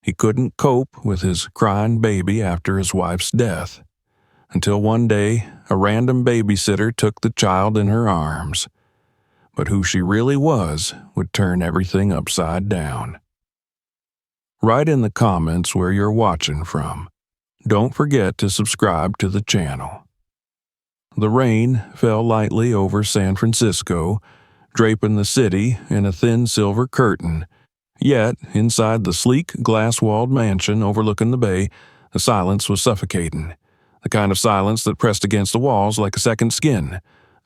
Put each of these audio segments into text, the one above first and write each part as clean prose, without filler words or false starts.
He couldn't cope with his crying baby after his wife's death, until one day a random babysitter took the child in her arms. But who she really was would turn everything upside down. Write in the comments where you're watching from. Don't forget to subscribe to the channel. The rain fell lightly over San Francisco, draping the city in a thin silver curtain. Yet, inside the sleek, glass-walled mansion overlooking the bay, the silence was suffocating. The kind of silence that pressed against the walls like a second skin.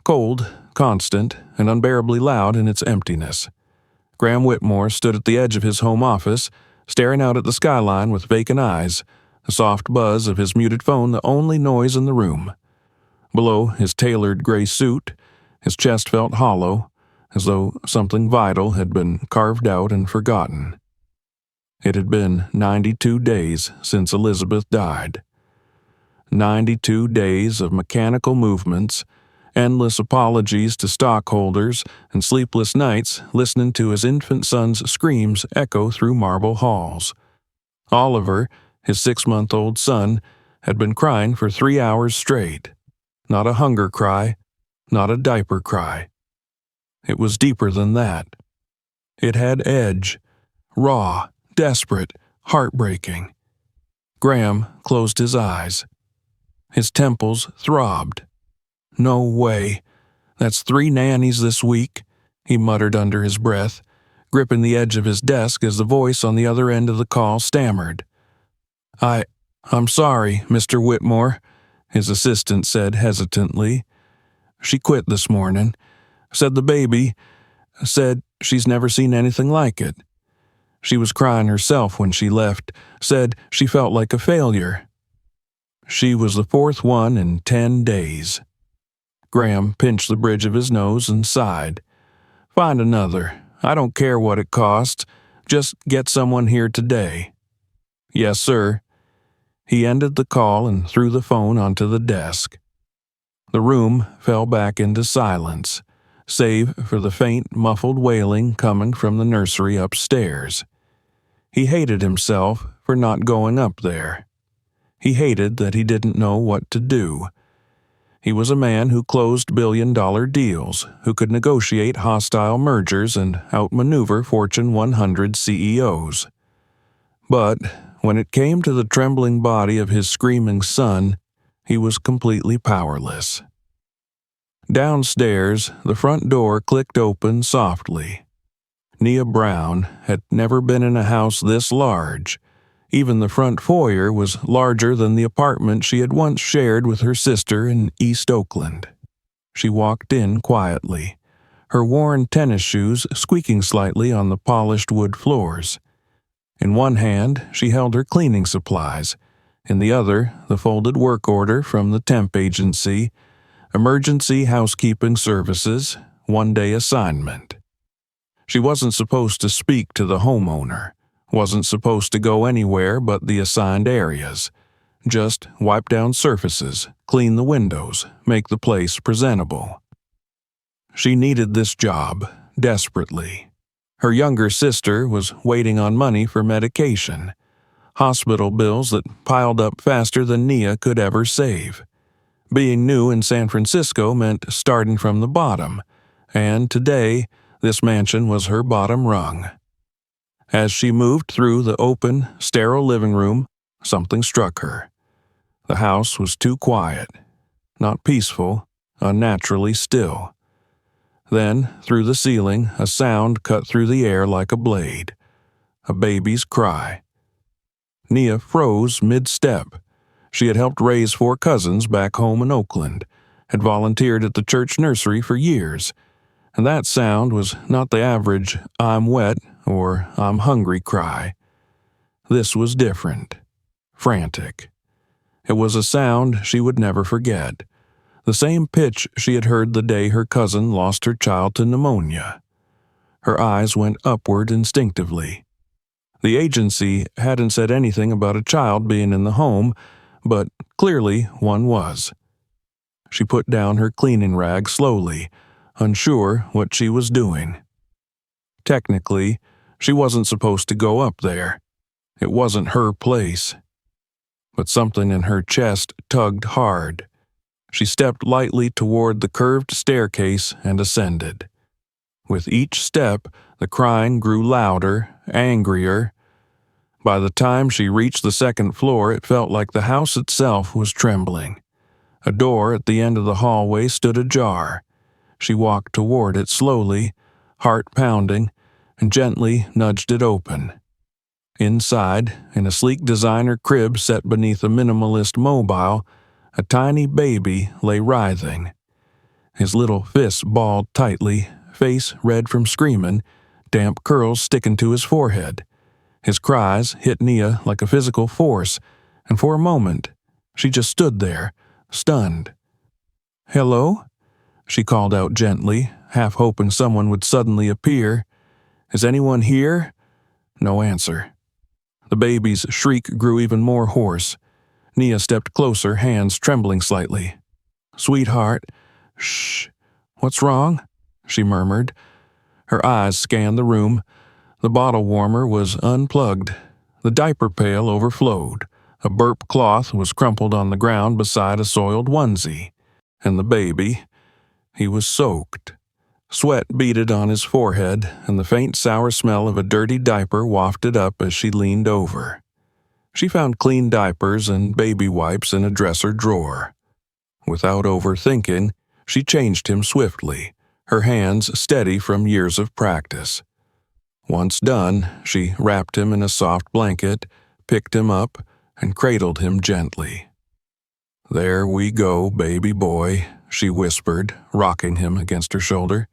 Cold, constant, and unbearably loud in its emptiness. Graham Whitmore stood at the edge of his home office, staring out at the skyline with vacant eyes, the soft buzz of his muted phone the only noise in the room. Below his tailored gray suit, his chest felt hollow, as though something vital had been carved out and forgotten. It had been 92 days since Elizabeth died. 92 days of mechanical movements, endless apologies to stockholders, and sleepless nights listening to his infant son's screams echo through marble halls. Oliver, his 6-month-old son, had been crying for 3 hours straight. Not a hunger cry, not a diaper cry. It was deeper than that. It had edge, raw, desperate, heartbreaking. Graham closed his eyes. His temples throbbed. No way. That's 3 nannies this week, he muttered under his breath, gripping the edge of his desk as the voice on the other end of the call stammered. I'm sorry, Mr. Whitmore, his assistant said hesitantly. She quit this morning. Said the baby, said she's never seen anything like it. She was crying herself when she left, said she felt like a failure. She was the 4th one in 10 days. Graham pinched the bridge of his nose and sighed. Find another. I don't care what it costs. Just get someone here today. Yes, sir. He ended the call and threw the phone onto the desk. The room fell back into silence, save for the faint, muffled wailing coming from the nursery upstairs. He hated himself for not going up there. He hated that he didn't know what to do. He was a man who closed billion-dollar deals, who could negotiate hostile mergers and outmaneuver Fortune 100 CEOs. But when it came to the trembling body of his screaming son, he was completely powerless. Downstairs, the front door clicked open softly. Nia Brown had never been in a house this large. Even the front foyer was larger than the apartment she had once shared with her sister in East Oakland. She walked in quietly, her worn tennis shoes squeaking slightly on the polished wood floors. In one hand, she held her cleaning supplies. In the other, the folded work order from the temp agency, Emergency Housekeeping Services, 1-day assignment. She wasn't supposed to speak to the homeowner, wasn't supposed to go anywhere but the assigned areas. Just wipe down surfaces, clean the windows, make the place presentable. She needed this job, desperately. Her younger sister was waiting on money for medication, hospital bills that piled up faster than Nia could ever save. Being new in San Francisco meant starting from the bottom, and today, this mansion was her bottom rung. As she moved through the open, sterile living room, something struck her. The house was too quiet, not peaceful, unnaturally still. Then, through the ceiling, a sound cut through the air like a blade. A baby's cry. Nia froze mid-step. She had helped raise 4 cousins back home in Oakland, had volunteered at the church nursery for years, and that sound was not the average "I'm wet" or "I'm hungry" cry. This was different. Frantic. It was a sound she would never forget. The same pitch she had heard the day her cousin lost her child to pneumonia. Her eyes went upward instinctively. The agency hadn't said anything about a child being in the home, but clearly one was. She put down her cleaning rag slowly, unsure what she was doing. Technically, she wasn't supposed to go up there. It wasn't her place. But something in her chest tugged hard. She stepped lightly toward the curved staircase and ascended. With each step, the crying grew louder, angrier. By the time she reached the second floor, it felt like the house itself was trembling. A door at the end of the hallway stood ajar. She walked toward it slowly, heart pounding, and gently nudged it open. Inside, in a sleek designer crib set beneath a minimalist mobile, a tiny baby lay writhing. His little fists balled tightly, face red from screaming, damp curls sticking to his forehead. His cries hit Nia like a physical force, and for a moment, she just stood there, stunned. "Hello?" She called out gently, half hoping someone would suddenly appear. "Is anyone here?" No answer. The baby's shriek grew even more hoarse. Nia stepped closer, hands trembling slightly. "Sweetheart, shh. What's wrong?" she murmured. Her eyes scanned the room. The bottle warmer was unplugged. The diaper pail overflowed. A burp cloth was crumpled on the ground beside a soiled onesie. And the baby, he was soaked. Sweat beaded on his forehead, and the faint sour smell of a dirty diaper wafted up as she leaned over. She found clean diapers and baby wipes in a dresser drawer. Without overthinking, she changed him swiftly, her hands steady from years of practice. Once done, she wrapped him in a soft blanket, picked him up, and cradled him gently. "There we go, baby boy," she whispered, rocking him against her shoulder.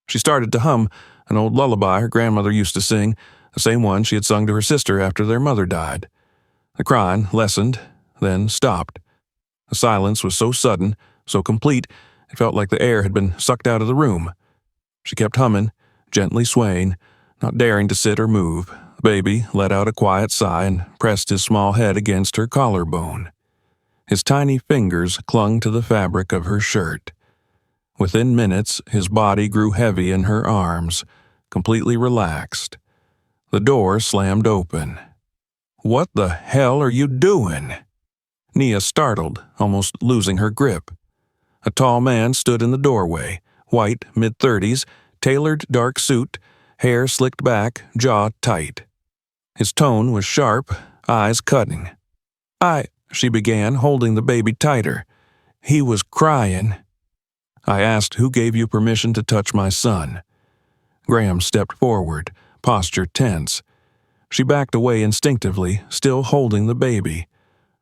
She started to hum an old lullaby her grandmother used to sing, the same one she had sung to her sister after their mother died. The crying lessened, then stopped. The silence was so sudden, so complete, it felt like the air had been sucked out of the room. She kept humming, gently swaying, not daring to sit or move. The baby let out a quiet sigh and pressed his small head against her collarbone. His tiny fingers clung to the fabric of her shirt. Within minutes, his body grew heavy in her arms, completely relaxed. The door slammed open. "What the hell are you doing?" Nia startled, almost losing her grip. A tall man stood in the doorway, white, mid-30s, tailored dark suit, hair slicked back, jaw tight. His tone was sharp, eyes cutting. She began, holding the baby tighter. "He was crying." "I asked who gave you permission to touch my son." Graham stepped forward, posture tense. She backed away instinctively, still holding the baby.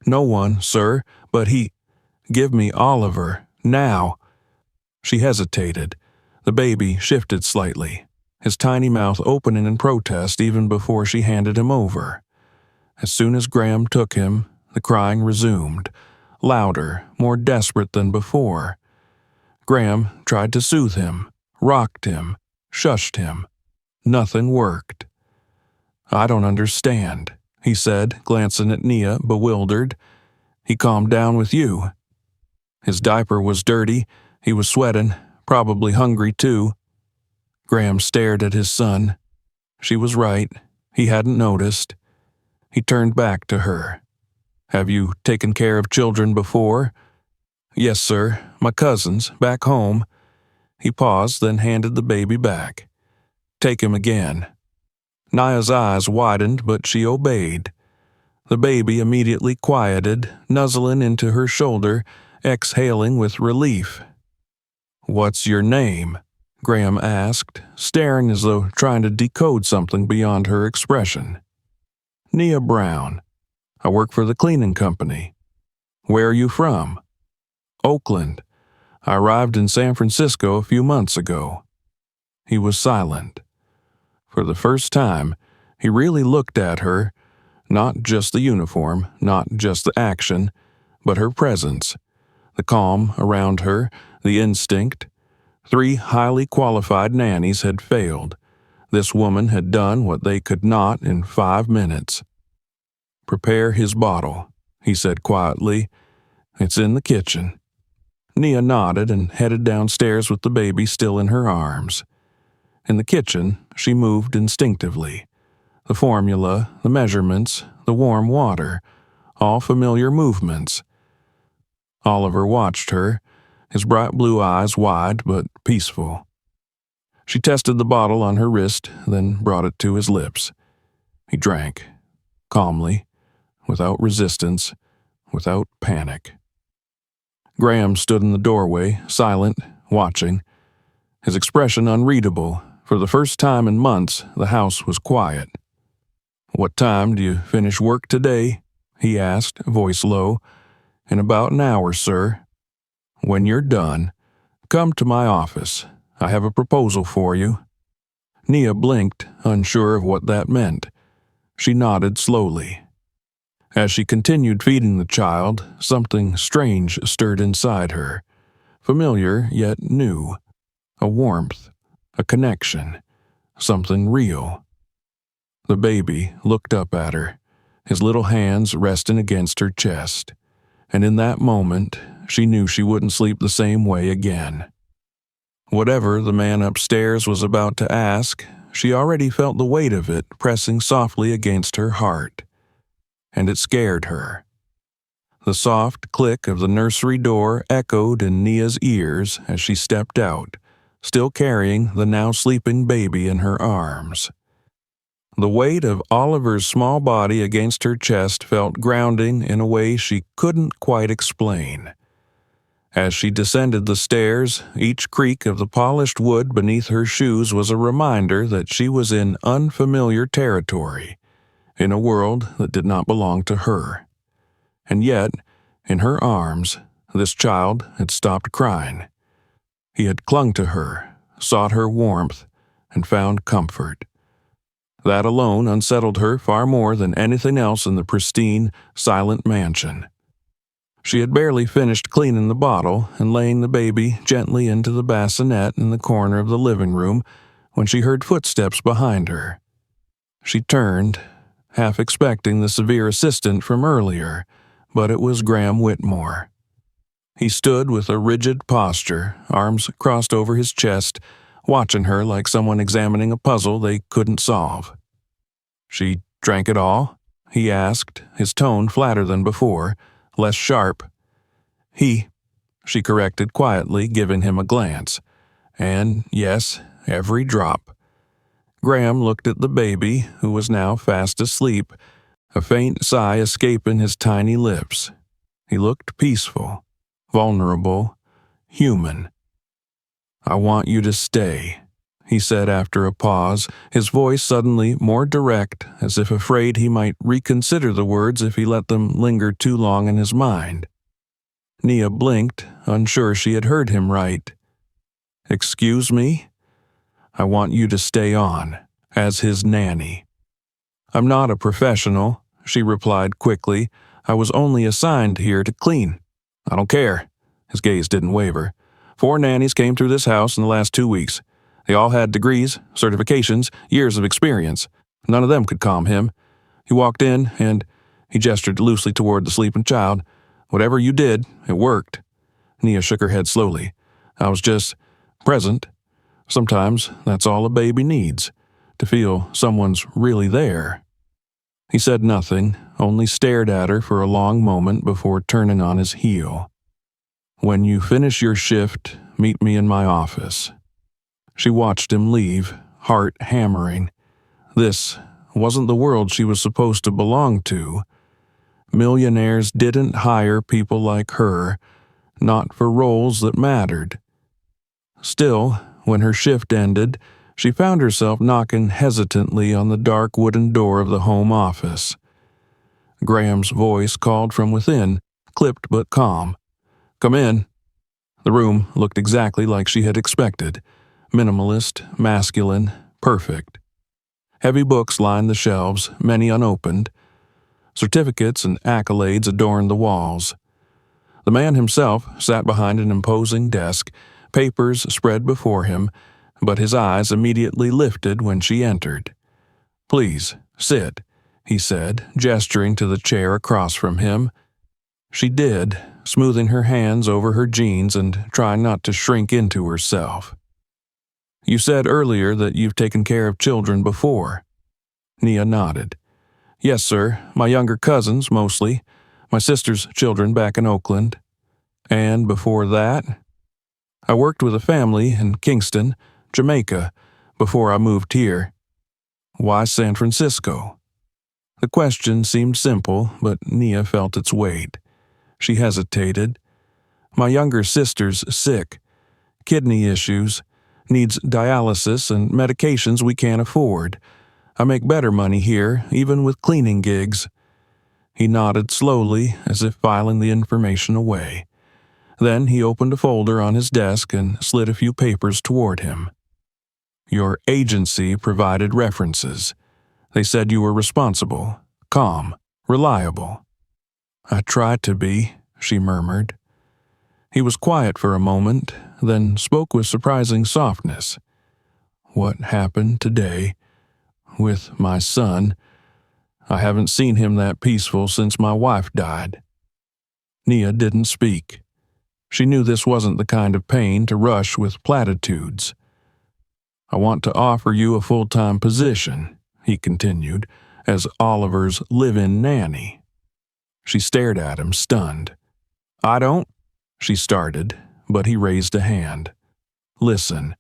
"No one, sir, but he—" "Give me Oliver, now." She hesitated. The baby shifted slightly, his tiny mouth opening in protest even before she handed him over. As soon as Graham took him, the crying resumed, louder, more desperate than before. Graham tried to soothe him, rocked him, shushed him. Nothing worked. "I don't understand," he said, glancing at Nia, bewildered. "He calmed down with you." His diaper was dirty, he was sweating, probably hungry too. Graham stared at his son. She was right, he hadn't noticed. He turned back to her. "Have you taken care of children before?" "Yes, sir, my cousins, back home." He paused, then handed the baby back. "Take him again." Nia's eyes widened, but she obeyed. The baby immediately quieted, nuzzling into her shoulder, exhaling with relief. "What's your name?" Graham asked, staring as though trying to decode something beyond her expression. "Nia Brown. I work for the cleaning company." "Where are you from?" "Oakland. I arrived in San Francisco a few months ago." He was silent. For the first time, he really looked at her, not just the uniform, not just the action, but her presence, the calm around her, the instinct. 3 highly qualified nannies had failed. This woman had done what they could not in 5 minutes. "Prepare his bottle," he said quietly. "It's in the kitchen." Nia nodded and headed downstairs with the baby still in her arms. In the kitchen, she moved instinctively. The formula, the measurements, the warm water, all familiar movements. Oliver watched her, his bright blue eyes wide but peaceful. She tested the bottle on her wrist, then brought it to his lips. He drank, calmly, without resistance, without panic. Graham stood in the doorway, silent, watching, his expression unreadable. For the first time in months, the house was quiet. "What time do you finish work today?" he asked, voice low. "In about an hour, sir." "When you're done, come to my office. I have a proposal for you." Nia blinked, unsure of what that meant. She nodded slowly. As she continued feeding the child, something strange stirred inside her. Familiar, yet new. A warmth, a connection, something real. The baby looked up at her, his little hands resting against her chest. And in that moment, she knew she wouldn't sleep the same way again. Whatever the man upstairs was about to ask, she already felt the weight of it pressing softly against her heart. And it scared her. The soft click of the nursery door echoed in Nia's ears as she stepped out, still carrying the now sleeping baby in her arms. The weight of Oliver's small body against her chest felt grounding in a way she couldn't quite explain. As she descended the stairs, each creak of the polished wood beneath her shoes was a reminder that she was in unfamiliar territory, in a world that did not belong to her. And yet, in her arms, this child had stopped crying. He had clung to her, sought her warmth, and found comfort. That alone unsettled her far more than anything else in the pristine, silent mansion. She had barely finished cleaning the bottle and laying the baby gently into the bassinet in the corner of the living room when she heard footsteps behind her. She turned, half expecting the severe assistant from earlier, but it was Graham Whitmore. He stood with a rigid posture, arms crossed over his chest, watching her like someone examining a puzzle they couldn't solve. "She drank it all?" he asked, his tone flatter than before, less sharp. She corrected quietly, giving him a glance. "And yes, every drop." Graham looked at the baby, who was now fast asleep, a faint sigh escaping his tiny lips. He looked peaceful, vulnerable, human. "I want you to stay," he said after a pause, his voice suddenly more direct, as if afraid he might reconsider the words if he let them linger too long in his mind. Nia blinked, unsure she had heard him right. "Excuse me? I want you to stay on, as his nanny." "I'm not a professional," she replied quickly. "I was only assigned here to clean." "I don't care." His gaze didn't waver. 4 nannies came through this house in the last 2 weeks. They all had degrees, certifications, years of experience. None of them could calm him. He walked in and he gestured loosely toward the sleeping child. "Whatever you did, it worked." Nia shook her head slowly. "I was just present. Sometimes that's all a baby needs, to feel someone's really there." He said nothing, only stared at her for a long moment before turning on his heel. "When you finish your shift, meet me in my office." She watched him leave, heart hammering. This wasn't the world she was supposed to belong to. Millionaires didn't hire people like her, not for roles that mattered. Still, when her shift ended, she found herself knocking hesitantly on the dark wooden door of the home office. Graham's voice called from within, clipped but calm. "Come in." The room looked exactly like she had expected. Minimalist, masculine, perfect. Heavy books lined the shelves, many unopened. Certificates and accolades adorned the walls. The man himself sat behind an imposing desk, papers spread before him, but his eyes immediately lifted when she entered. "Please, sit," he said, gesturing to the chair across from him. She did, smoothing her hands over her jeans and trying not to shrink into herself. "You said earlier that you've taken care of children before." Nia nodded. Yes, sir. My younger cousins, mostly. My sister's children back in Oakland. And before that, I worked with a family in Kingston, Jamaica, before I moved here. Why San Francisco? The question seemed simple, but Nia felt its weight. She hesitated. My younger sister's sick. Kidney issues. Needs dialysis and medications we can't afford. I make better money here, even with cleaning gigs. He nodded slowly, as if filing the information away. Then he opened a folder on his desk and slid a few papers toward him. Your agency provided references. They said you were responsible, calm, reliable. I tried to be, she murmured. He was quiet for a moment, then spoke with surprising softness. What happened today with my son? I haven't seen him that peaceful since my wife died. Nia didn't speak. She knew this wasn't the kind of pain to rush with platitudes. I want to offer you a full-time position, he continued, as Oliver's live-in nanny. She stared at him, stunned. I don't, she started, but he raised a hand. Listen,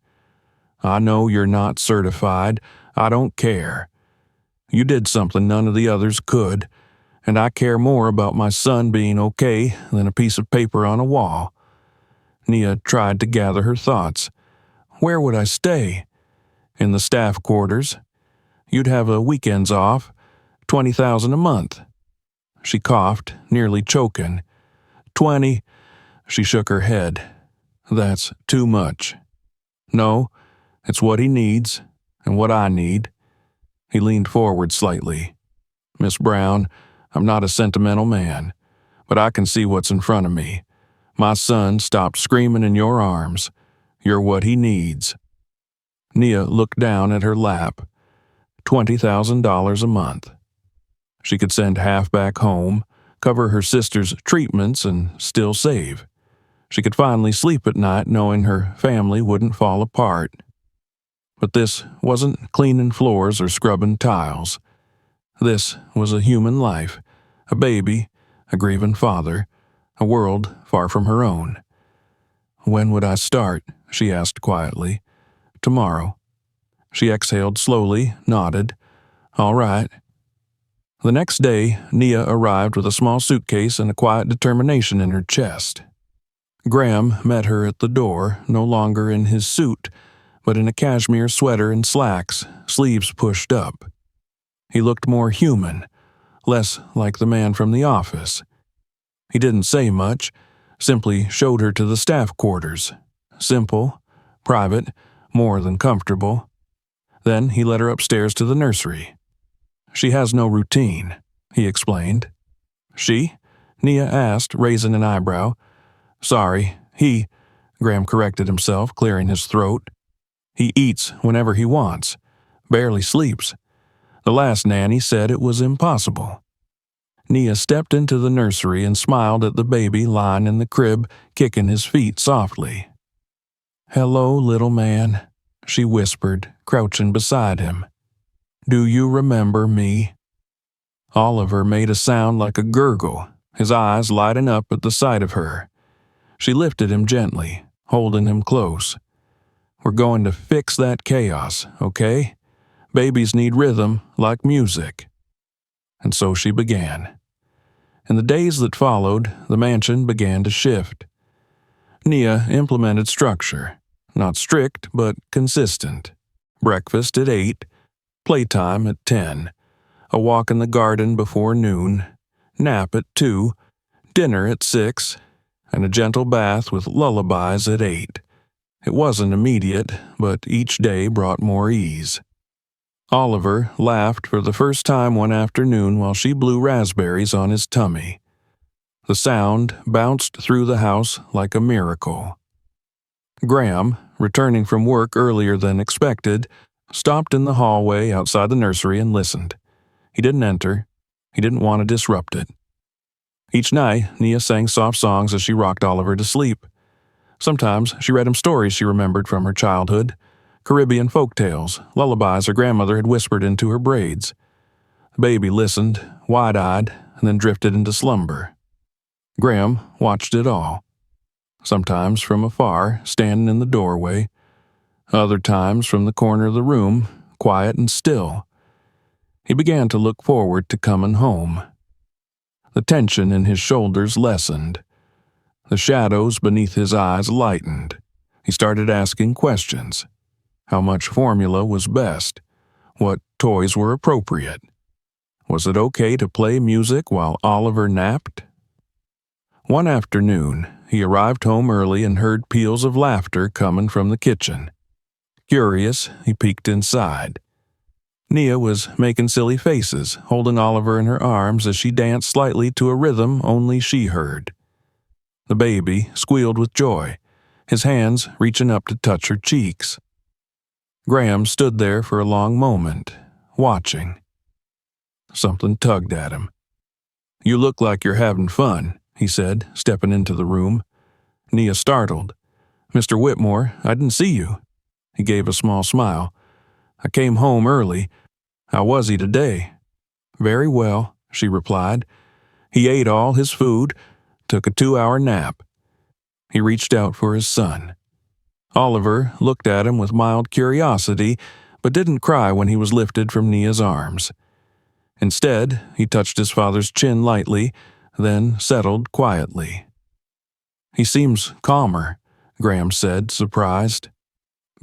I know you're not certified. I don't care. You did something none of the others could, and I care more about my son being okay than a piece of paper on a wall. Nia tried to gather her thoughts. Where would I stay? In the staff quarters. You'd have a weekends off, $20,000 a month. She coughed, nearly choking. 20. She shook her head. That's too much. No, it's what he needs, and what I need. He leaned forward slightly. Miss Brown, I'm not a sentimental man, but I can see what's in front of me. My son stopped screaming in your arms. You're what he needs. Nia looked down at her lap. $20,000 a month. She could send half back home, cover her sister's treatments, and still save. She could finally sleep at night knowing her family wouldn't fall apart. But this wasn't cleaning floors or scrubbing tiles. This was a human life, a baby, a grieving father, a world far from her own. When would I start? She asked quietly. Tomorrow. She exhaled slowly, nodded. All right. The next day, Nia arrived with a small suitcase and a quiet determination in her chest. Graham met her at the door, no longer in his suit, but in a cashmere sweater and slacks, sleeves pushed up. He looked more human, less like the man from the office. He didn't say much, simply showed her to the staff quarters. Simple, private, more than comfortable. Then he led her upstairs to the nursery. She has no routine, he explained. She? Nia asked, raising an eyebrow. Sorry, Graham corrected himself, clearing his throat. He eats whenever he wants, barely sleeps. The last nanny said it was impossible. Nia stepped into the nursery and smiled at the baby lying in the crib, kicking his feet softly. Hello, little man, she whispered, crouching beside him. Do you remember me? Oliver made a sound like a gurgle, his eyes lighting up at the sight of her. She lifted him gently, holding him close. We're going to fix that chaos, okay? Babies need rhythm like music. And so she began. In the days that followed, the mansion began to shift. Nia implemented structure, not strict but consistent. Breakfast at 8, playtime at 10, a walk in the garden before noon, nap at 2, dinner at 6, and a gentle bath with lullabies at 8. It wasn't immediate, but each day brought more ease. Oliver laughed for the first time one afternoon while she blew raspberries on his tummy. The sound bounced through the house like a miracle. Graham, returning from work earlier than expected, stopped in the hallway outside the nursery and listened. He didn't enter. He didn't want to disrupt it. Each night, Nia sang soft songs as she rocked Oliver to sleep. Sometimes she read him stories she remembered from her childhood, Caribbean folk tales, lullabies her grandmother had whispered into her braids. The baby listened, wide-eyed, and then drifted into slumber. Graham watched it all, sometimes from afar, standing in the doorway, other times from the corner of the room, quiet and still. He began to look forward to coming home. The tension in his shoulders lessened. The shadows beneath his eyes lightened. He started asking questions. How much formula was best? What toys were appropriate? Was it okay to play music while Oliver napped? One afternoon, he arrived home early and heard peals of laughter coming from the kitchen. Curious, he peeked inside. Nia was making silly faces, holding Oliver in her arms as she danced slightly to a rhythm only she heard. The baby squealed with joy, his hands reaching up to touch her cheeks. Graham stood there for a long moment, watching. Something tugged at him. "You look like you're having fun," he said, stepping into the room. Nia startled. "Mr. Whitmore, I didn't see you." He gave a small smile. "I came home early. How was he today?" "Very well," she replied. "He ate all his food, took a 2-hour nap." He reached out for his son. Oliver looked at him with mild curiosity, but didn't cry when he was lifted from Nia's arms. Instead, he touched his father's chin lightly, then settled quietly. "He seems calmer," Graham said, surprised.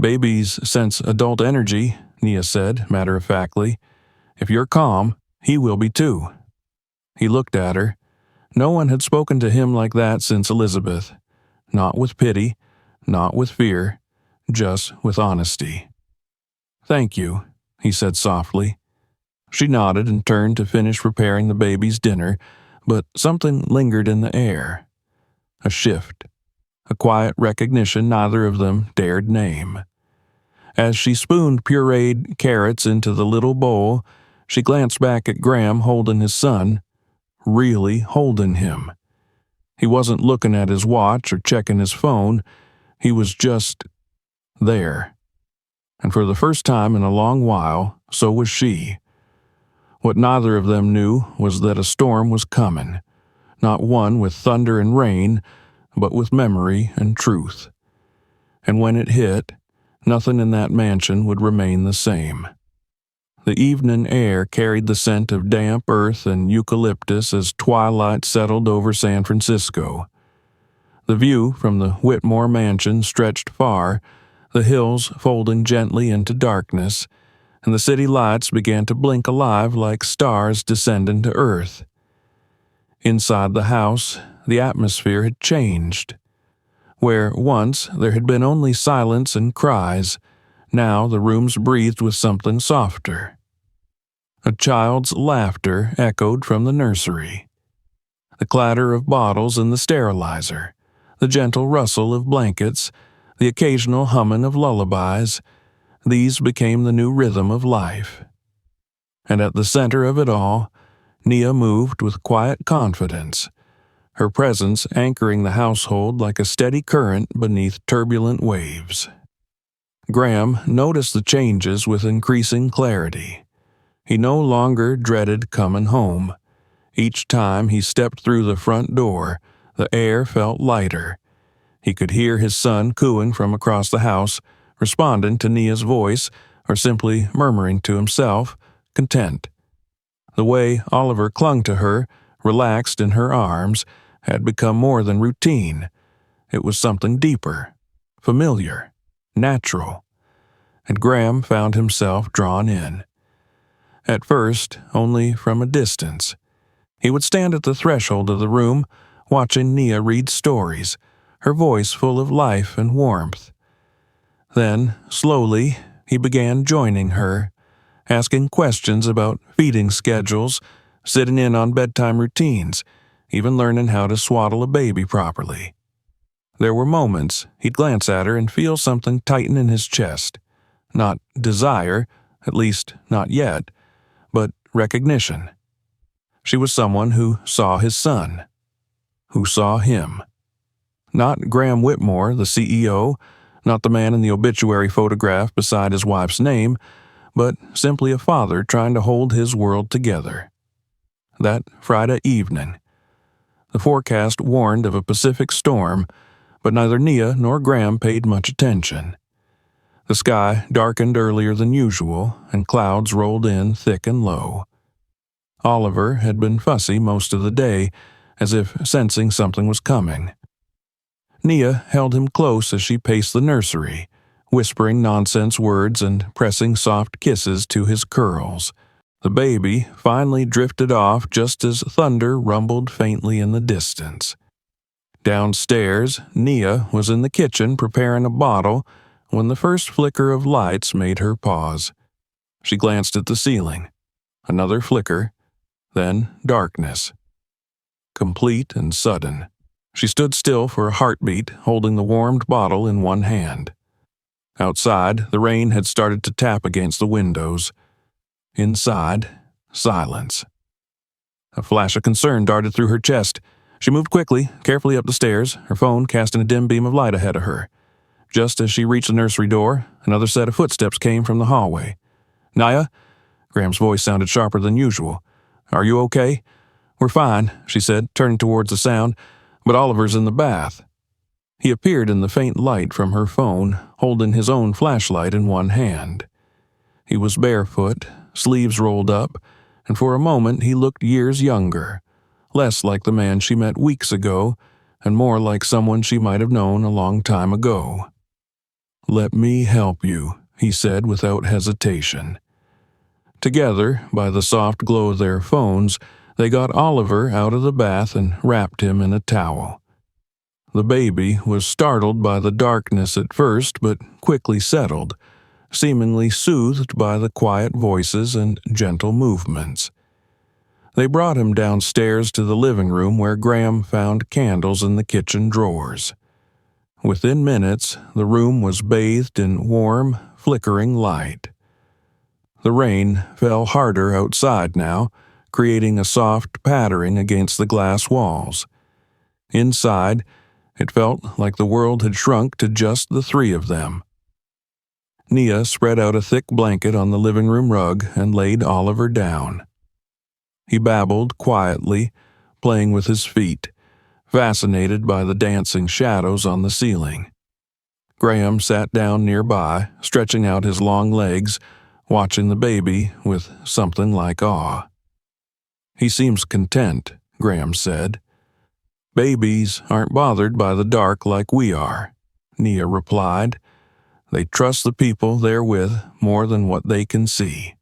"Babies sense adult energy," Nia said, matter-of-factly. "If you're calm, he will be too." He looked at her. No one had spoken to him like that since Elizabeth. Not with pity, not with fear, just with honesty. "Thank you," he said softly. She nodded and turned to finish preparing the baby's dinner, but something lingered in the air. A shift. A quiet recognition neither of them dared name. As she spooned pureed carrots into the little bowl, she glanced back at Graham holding his son, really holding him. He wasn't looking at his watch or checking his phone. He was just there. And for the first time in a long while, so was she. What neither of them knew was that a storm was coming, not one with thunder and rain, but with memory and truth. And when it hit, nothing in that mansion would remain the same. The evening air carried the scent of damp earth and eucalyptus as twilight settled over San Francisco. The view from the Whitmore mansion stretched far, the hills folding gently into darkness, and the city lights began to blink alive like stars descending to earth. Inside the house, the atmosphere had changed. Where once there had been only silence and cries, now the rooms breathed with something softer. A child's laughter echoed from the nursery. The clatter of bottles in the sterilizer, the gentle rustle of blankets, the occasional humming of lullabies, these became the new rhythm of life. And at the center of it all, Nia moved with quiet confidence, her presence anchoring the household like a steady current beneath turbulent waves. Graham noticed the changes with increasing clarity. He no longer dreaded coming home. Each time he stepped through the front door, the air felt lighter. He could hear his son cooing from across the house, responding to Nia's voice, or simply murmuring to himself, content. The way Oliver clung to her, relaxed in her arms, had become more than routine. It was something deeper, familiar, natural. And Graham found himself drawn in. At first, only from a distance. He would stand at the threshold of the room, watching Nia read stories, her voice full of life and warmth. Then, slowly, he began joining her, asking questions about feeding schedules, sitting in on bedtime routines, even learning how to swaddle a baby properly. There were moments he'd glance at her and feel something tighten in his chest. Not desire, at least not yet, but recognition. She was someone who saw his son, who saw him. Not Graham Whitmore, the CEO, not the man in the obituary photograph beside his wife's name, but simply a father trying to hold his world together. That Friday evening, the forecast warned of a Pacific storm, but neither Nia nor Graham paid much attention. The sky darkened earlier than usual, and clouds rolled in thick and low. Oliver had been fussy most of the day, as if sensing something was coming. Nia held him close as she paced the nursery, whispering nonsense words and pressing soft kisses to his curls. The baby finally drifted off just as thunder rumbled faintly in the distance. Downstairs, Nia was in the kitchen preparing a bottle when the first flicker of lights made her pause. She glanced at the ceiling. Another flicker, then darkness. Complete and sudden. She stood still for a heartbeat, holding the warmed bottle in one hand. Outside, the rain had started to tap against the windows. Inside, silence. A flash of concern darted through her chest. She moved quickly, carefully up the stairs, her phone casting a dim beam of light ahead of her. Just as she reached the nursery door, another set of footsteps came from the hallway. "Nia?" Graham's voice sounded sharper than usual. "Are you okay?" "We're fine," she said, turning towards the sound, "but Oliver's in the bath." He appeared in the faint light from her phone, holding his own flashlight in one hand. He was barefoot, sleeves rolled up, and for a moment he looked years younger, less like the man she met weeks ago, and more like someone she might have known a long time ago. "Let me help you," he said without hesitation. Together, by the soft glow of their phones, they got Oliver out of the bath and wrapped him in a towel. The baby was startled by the darkness at first, but quickly settled, seemingly soothed by the quiet voices and gentle movements. They brought him downstairs to the living room where Graham found candles in the kitchen drawers. Within minutes, the room was bathed in warm, flickering light. The rain fell harder outside now, creating a soft pattering against the glass walls. Inside, it felt like the world had shrunk to just the three of them. Nia spread out a thick blanket on the living room rug and laid Oliver down. He babbled quietly, playing with his feet, fascinated by the dancing shadows on the ceiling. Graham sat down nearby, stretching out his long legs, watching the baby with something like awe. "He seems content," Graham said. "Babies aren't bothered by the dark like we are," Nia replied. "They trust the people they're with more than what they can see."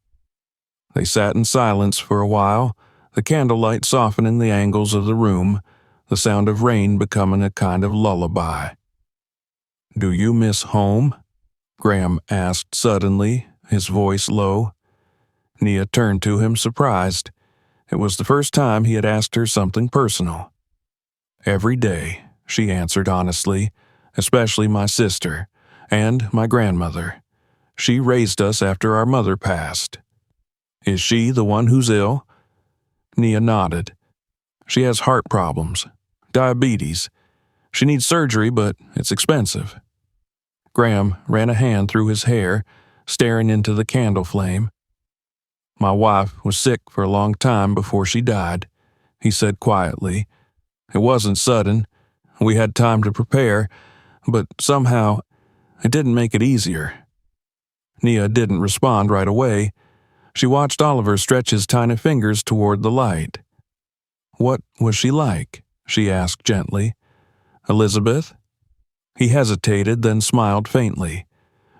They sat in silence for a while, the candlelight softening the angles of the room, the sound of rain becoming a kind of lullaby. "Do you miss home?" Graham asked suddenly, his voice low. Nia turned to him surprised. It was the first time he had asked her something personal. "Every day," she answered honestly, "especially my sister, and my grandmother. She raised us after our mother passed." "Is she the one who's ill?" Nia nodded. "She has heart problems, diabetes. She needs surgery, but it's expensive." Graham ran a hand through his hair, staring into the candle flame. "My wife was sick for a long time before she died," he said quietly. "It wasn't sudden. We had time to prepare, but somehow it didn't make it easier." Nia didn't respond right away. She watched Oliver stretch his tiny fingers toward the light. "What was she like?" she asked gently. "Elizabeth?" He hesitated, then smiled faintly.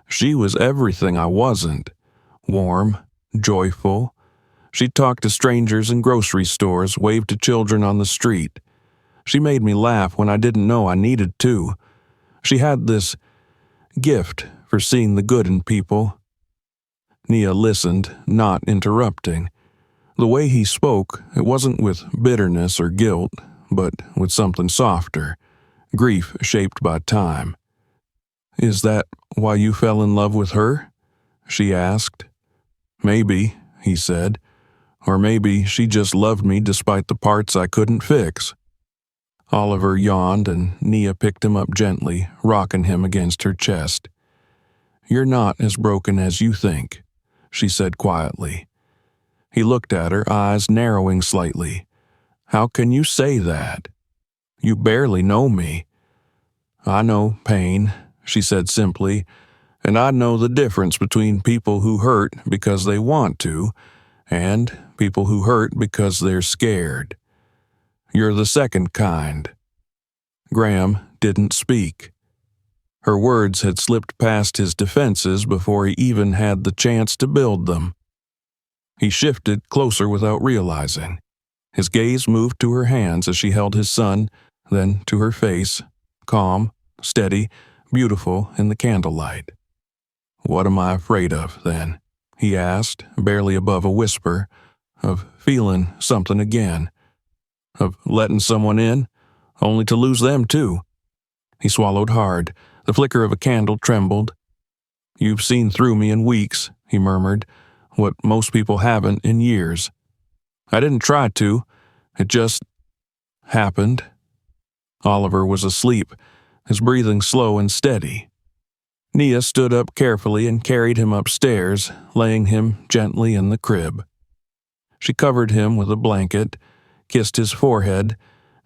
"She was everything I wasn't. Warm, joyful. She talked to strangers in grocery stores, waved to children on the street. She made me laugh when I didn't know I needed to. She had this gift for seeing the good in people." Nia listened, not interrupting. The way he spoke, it wasn't with bitterness or guilt, but with something softer, grief shaped by time. "Is that why you fell in love with her?" she asked. "Maybe," he said. "Or maybe she just loved me despite the parts I couldn't fix." Oliver yawned and Nia picked him up gently, rocking him against her chest. "You're not as broken as you think. she said quietly. He looked at her, eyes narrowing slightly. How can you say that? You barely know me. I know pain, she said simply, and I know the difference between people who hurt because they want to and people who hurt because they're scared. You're the second kind. Graham didn't speak. Her words had slipped past his defenses before he even had the chance to build them. He shifted closer without realizing. His gaze moved to her hands as she held his son, then to her face, calm, steady, beautiful in the candlelight. What am I afraid of, then? He asked, barely above a whisper. Of feeling something again. Of letting someone in, only to lose them too. He swallowed hard. The flicker of a candle trembled. You've seen through me in weeks, he murmured, what most people haven't in years. I didn't try to. It just happened. Oliver was asleep, his breathing slow and steady. Nia stood up carefully and carried him upstairs, laying him gently in the crib. She covered him with a blanket, kissed his forehead,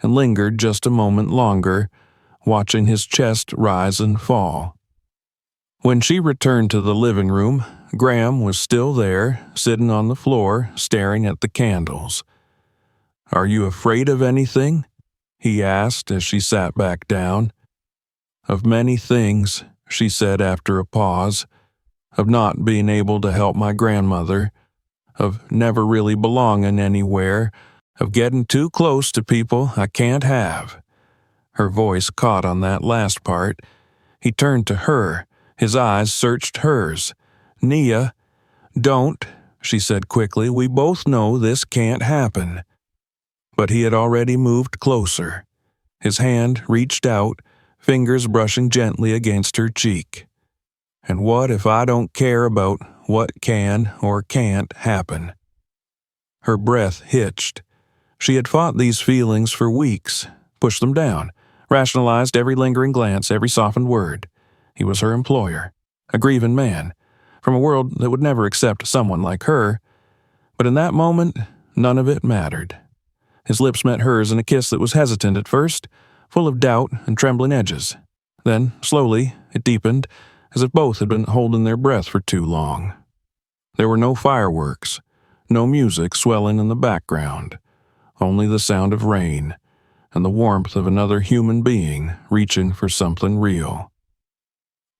and lingered just a moment longer, watching his chest rise and fall. When she returned to the living room, Graham was still there, sitting on the floor, staring at the candles. Are you afraid of anything? He asked as she sat back down. Of many things, she said after a pause. Of not being able to help my grandmother. Of never really belonging anywhere. Of getting too close to people I can't have. Her voice caught on that last part. He turned to her. His eyes searched hers. Nia, don't, she said quickly. We both know this can't happen. But he had already moved closer. His hand reached out, fingers brushing gently against her cheek. And what if I don't care about what can or can't happen? Her breath hitched. She had fought these feelings for weeks, pushed them down, rationalized every lingering glance, every softened word. He was her employer, a grieving man, from a world that would never accept someone like her. But in that moment, none of it mattered. His lips met hers in a kiss that was hesitant at first, full of doubt and trembling edges. Then, slowly, it deepened, as if both had been holding their breath for too long. There were no fireworks, no music swelling in the background, only the sound of rain and the warmth of another human being reaching for something real.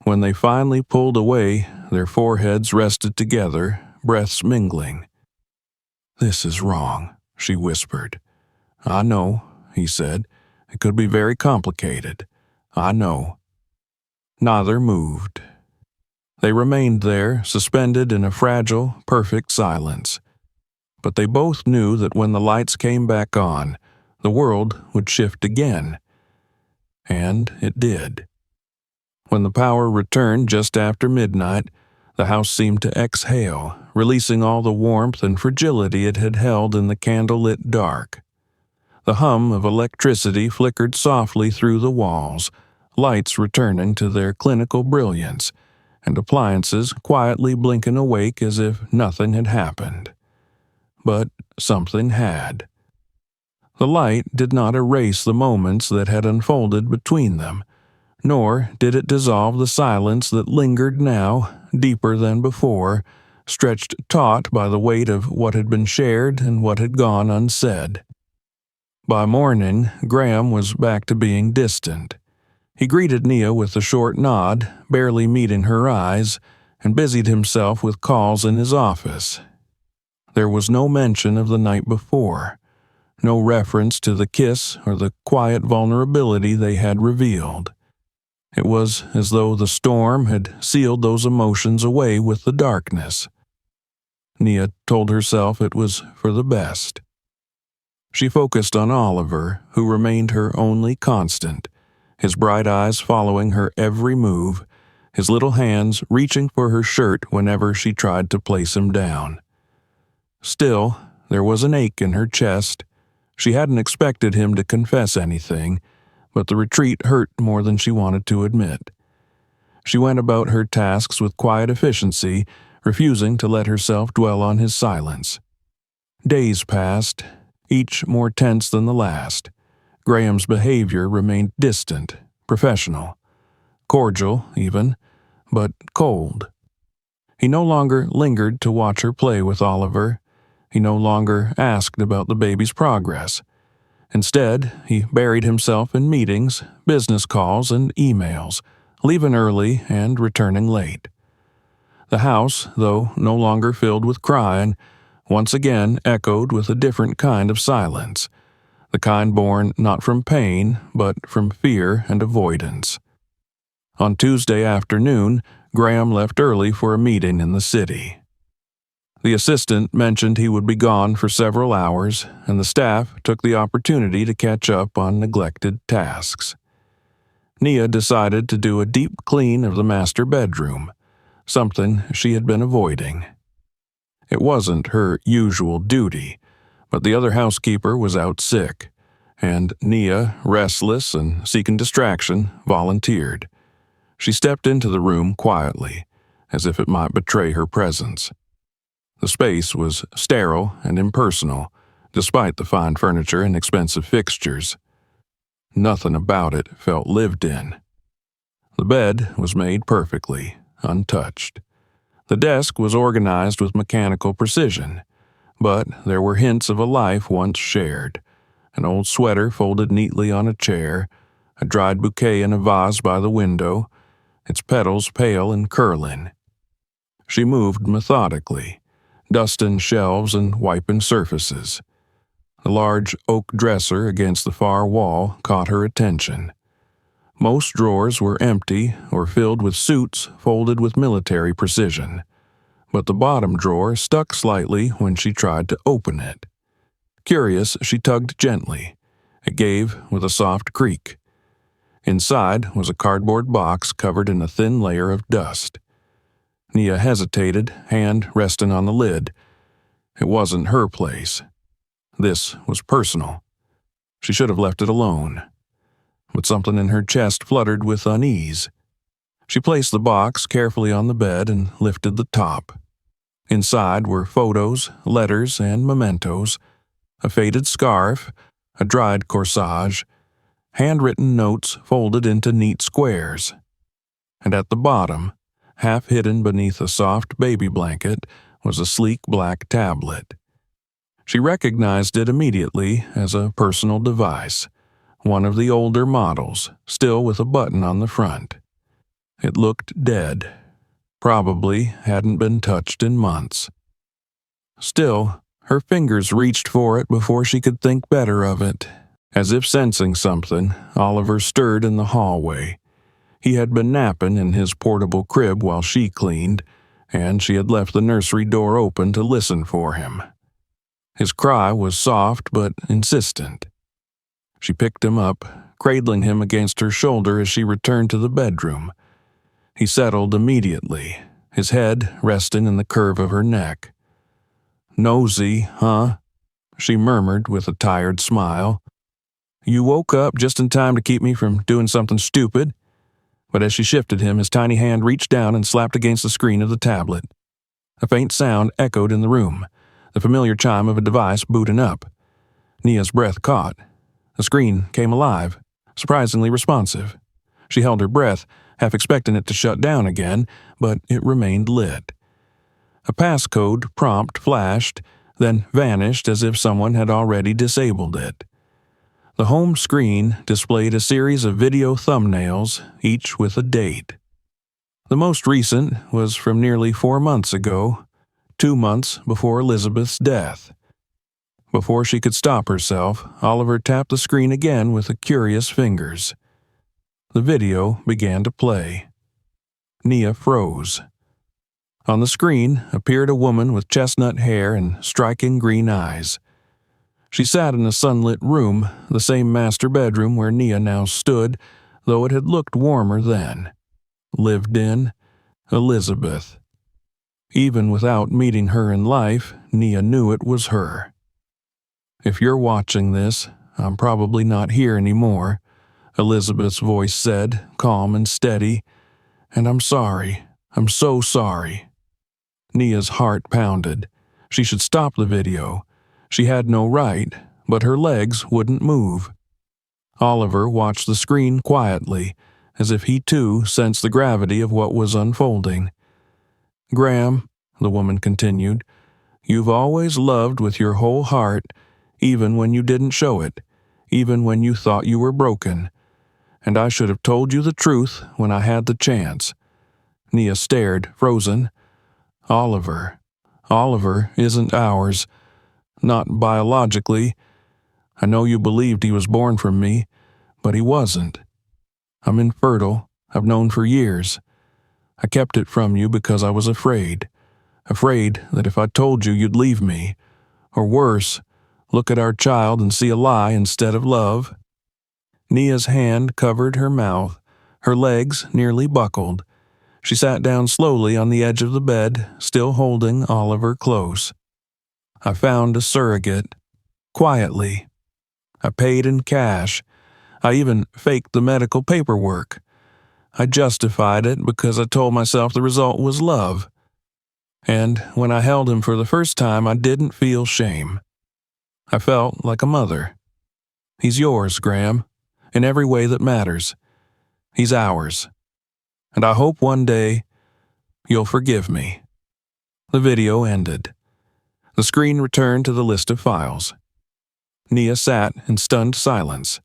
When they finally pulled away, their foreheads rested together, breaths mingling. This is wrong, she whispered. I know, he said. It could be very complicated. I know. Neither moved. They remained there, suspended in a fragile, perfect silence. But they both knew that when the lights came back on, the world would shift again. And it did. When the power returned just after midnight, the house seemed to exhale, releasing all the warmth and fragility it had held in the candlelit dark. The hum of electricity flickered softly through the walls, lights returning to their clinical brilliance, and appliances quietly blinking awake as if nothing had happened. But something had. The light did not erase the moments that had unfolded between them, nor did it dissolve the silence that lingered now, deeper than before, stretched taut by the weight of what had been shared and what had gone unsaid. By morning, Graham was back to being distant. He greeted Nia with a short nod, barely meeting her eyes, and busied himself with calls in his office. There was no mention of the night before, no reference to the kiss or the quiet vulnerability they had revealed. It was as though the storm had sealed those emotions away with the darkness. Nia told herself it was for the best. She focused on Oliver, who remained her only constant, his bright eyes following her every move, his little hands reaching for her shirt whenever she tried to place him down. Still, there was an ache in her chest. She hadn't expected him to confess anything, but the retreat hurt more than she wanted to admit. She went about her tasks with quiet efficiency, refusing to let herself dwell on his silence. Days passed, each more tense than the last. Graham's behavior remained distant, professional, cordial even, but cold. He no longer lingered to watch her play with Oliver. He no longer asked about the baby's progress. Instead, he buried himself in meetings, business calls, and emails, leaving early and returning late. The house, though no longer filled with crying, once again echoed with a different kind of silence, the kind born not from pain, but from fear and avoidance. On Tuesday afternoon, Graham left early for a meeting in the city. The assistant mentioned he would be gone for several hours, and the staff took the opportunity to catch up on neglected tasks. Nia decided to do a deep clean of the master bedroom, something she had been avoiding. It wasn't her usual duty, but the other housekeeper was out sick, and Nia, restless and seeking distraction, volunteered. She stepped into the room quietly, as if it might betray her presence. The space was sterile and impersonal, despite the fine furniture and expensive fixtures. Nothing about it felt lived in. The bed was made perfectly, untouched. The desk was organized with mechanical precision, but there were hints of a life once shared. An old sweater folded neatly on a chair, a dried bouquet in a vase by the window, its petals pale and curling. She moved methodically, dusting shelves and wiping surfaces. The large oak dresser against the far wall caught her attention. Most drawers were empty or filled with suits folded with military precision, but the bottom drawer stuck slightly when she tried to open it. Curious, she tugged gently. It gave with a soft creak. Inside was a cardboard box covered in a thin layer of dust. Nia hesitated, hand resting on the lid. It wasn't her place. This was personal. She should have left it alone. But something in her chest fluttered with unease. She placed the box carefully on the bed and lifted the top. Inside were photos, letters, and mementos, a faded scarf, a dried corsage, handwritten notes folded into neat squares. And at the bottom, half hidden beneath a soft baby blanket, was a sleek black tablet. She recognized it immediately as a personal device, one of the older models, still with a button on the front. It looked dead. Probably hadn't been touched in months. Still, her fingers reached for it before she could think better of it. As if sensing something, Oliver stirred in the hallway. He had been napping in his portable crib while she cleaned, and she had left the nursery door open to listen for him. His cry was soft but insistent. She picked him up, cradling him against her shoulder as she returned to the bedroom. He settled immediately, his head resting in the curve of her neck. "Nosy, huh?" she murmured with a tired smile. "You woke up just in time to keep me from doing something stupid." But as she shifted him, his tiny hand reached down and slapped against the screen of the tablet. A faint sound echoed in the room, the familiar chime of a device booting up. Nia's breath caught. The screen came alive, surprisingly responsive. She held her breath, half expecting it to shut down again, but it remained lit. A passcode prompt flashed, then vanished as if someone had already disabled it. The home screen displayed a series of video thumbnails, each with a date. The most recent was from nearly 4 months ago, 2 months before Elizabeth's death. Before she could stop herself, Oliver tapped the screen again with curious fingers. The video began to play. Nia froze. On the screen appeared a woman with chestnut hair and striking green eyes. She sat in a sunlit room, the same master bedroom where Nia now stood, though it had looked warmer then. Lived in Elizabeth. Even without meeting her in life, Nia knew it was her. "If you're watching this, I'm probably not here anymore," Elizabeth's voice said, calm and steady. "And I'm sorry. I'm so sorry." Nia's heart pounded. She should stop the video. She had no right, but her legs wouldn't move. Oliver watched the screen quietly, as if he too sensed the gravity of what was unfolding. "Graham," the woman continued, "you've always loved with your whole heart, even when you didn't show it, even when you thought you were broken. And I should have told you the truth when I had the chance." Nia stared, frozen. "Oliver isn't ours. Not biologically. I know you believed he was born from me, but he wasn't. I'm infertile. I've known for years. I kept it from you because I was afraid that if I told you you'd leave me, or worse, look at our child and see a lie instead of love." Nia's hand covered her mouth, her legs nearly buckled. She sat down slowly on the edge of the bed, still holding Oliver close. "I found a surrogate. Quietly. I paid in cash. I even faked the medical paperwork. I justified it because I told myself the result was love. And when I held him for the first time, I didn't feel shame. I felt like a mother. He's yours, Graham, in every way that matters. He's ours. And I hope one day you'll forgive me." The video ended. The screen returned to the list of files. Nia sat in stunned silence.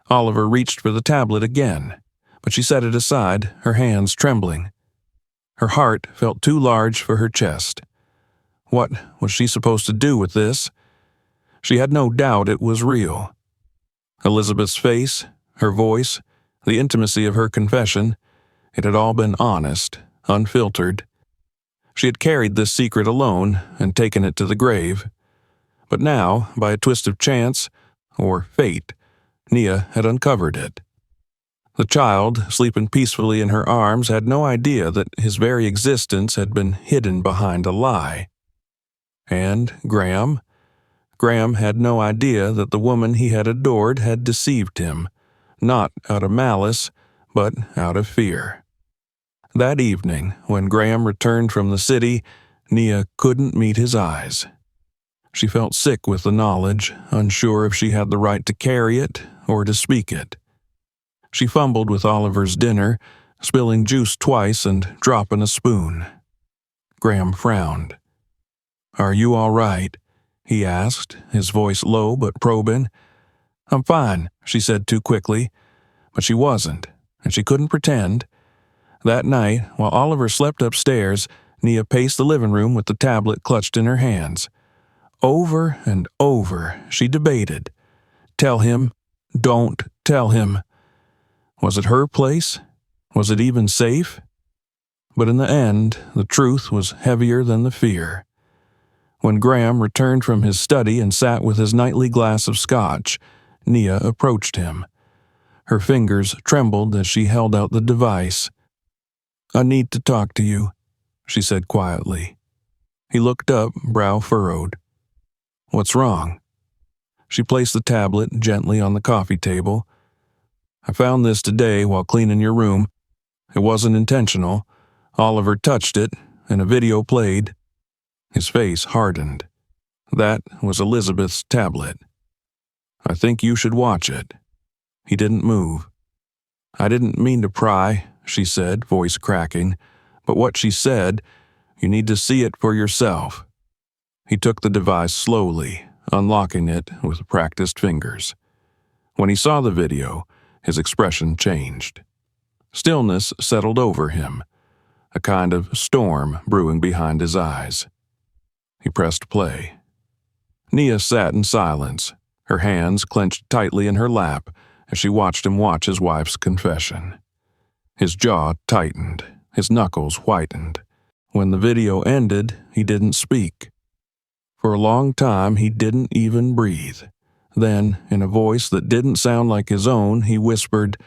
Oliver reached for the tablet again, but she set it aside, her hands trembling. Her heart felt too large for her chest. What was she supposed to do with this? She had no doubt it was real. Elizabeth's face, her voice, the intimacy of her confession, it had all been honest, unfiltered. She had carried this secret alone and taken it to the grave. But now, by a twist of chance, or fate, Nia had uncovered it. The child, sleeping peacefully in her arms, had no idea that his very existence had been hidden behind a lie. And Graham had no idea that the woman he had adored had deceived him, not out of malice, but out of fear. That evening, when Graham returned from the city, Nia couldn't meet his eyes. She felt sick with the knowledge, unsure if she had the right to carry it or to speak it. She fumbled with Oliver's dinner, spilling juice twice and dropping a spoon. Graham frowned. "Are you all right?" he asked, his voice low but probing. "I'm fine," she said too quickly. But she wasn't, and she couldn't pretend. That night, while Oliver slept upstairs, Nia paced the living room with the tablet clutched in her hands. Over and over, she debated. Tell him, don't tell him. Was it her place? Was it even safe? But in the end, the truth was heavier than the fear. When Graham returned from his study and sat with his nightly glass of scotch, Nia approached him. Her fingers trembled as she held out the device. "I need to talk to you," she said quietly. He looked up, brow furrowed. "What's wrong?" She placed the tablet gently on the coffee table. "I found this today while cleaning your room. It wasn't intentional. Oliver touched it, and a video played." His face hardened. That was Elizabeth's tablet. "I think you should watch it." He didn't move. "I didn't mean to pry," she said, voice cracking. "But what she said, you need to see it for yourself." He took the device slowly, unlocking it with practiced fingers. When he saw the video, his expression changed. Stillness settled over him, a kind of storm brewing behind his eyes. He pressed play. Nia sat in silence, her hands clenched tightly in her lap as she watched him watch his wife's confession. His jaw tightened, his knuckles whitened. When the video ended, he didn't speak. For a long time, he didn't even breathe. Then, in a voice that didn't sound like his own, he whispered,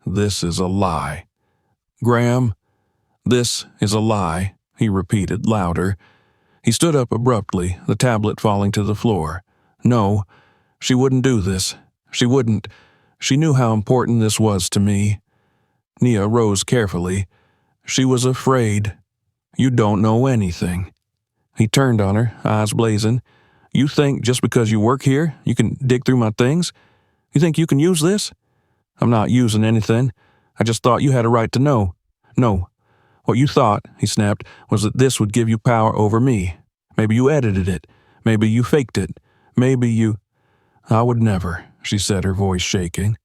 "This is a lie." "Graham, this is a lie," he repeated louder. He stood up abruptly, the tablet falling to the floor. "No, she wouldn't do this. She wouldn't. She knew how important this was to me." Nia rose carefully. "She was afraid." You don't know anything." He turned on her, eyes blazing. "You think just because you work here, you can dig through my things? You think you can use this?" "I'm not using anything. I just thought you had a right to know." "No. What you thought," he snapped, "was that this would give you power over me. Maybe you edited it. Maybe you faked it. Maybe you—" "I would never," she said, her voice shaking.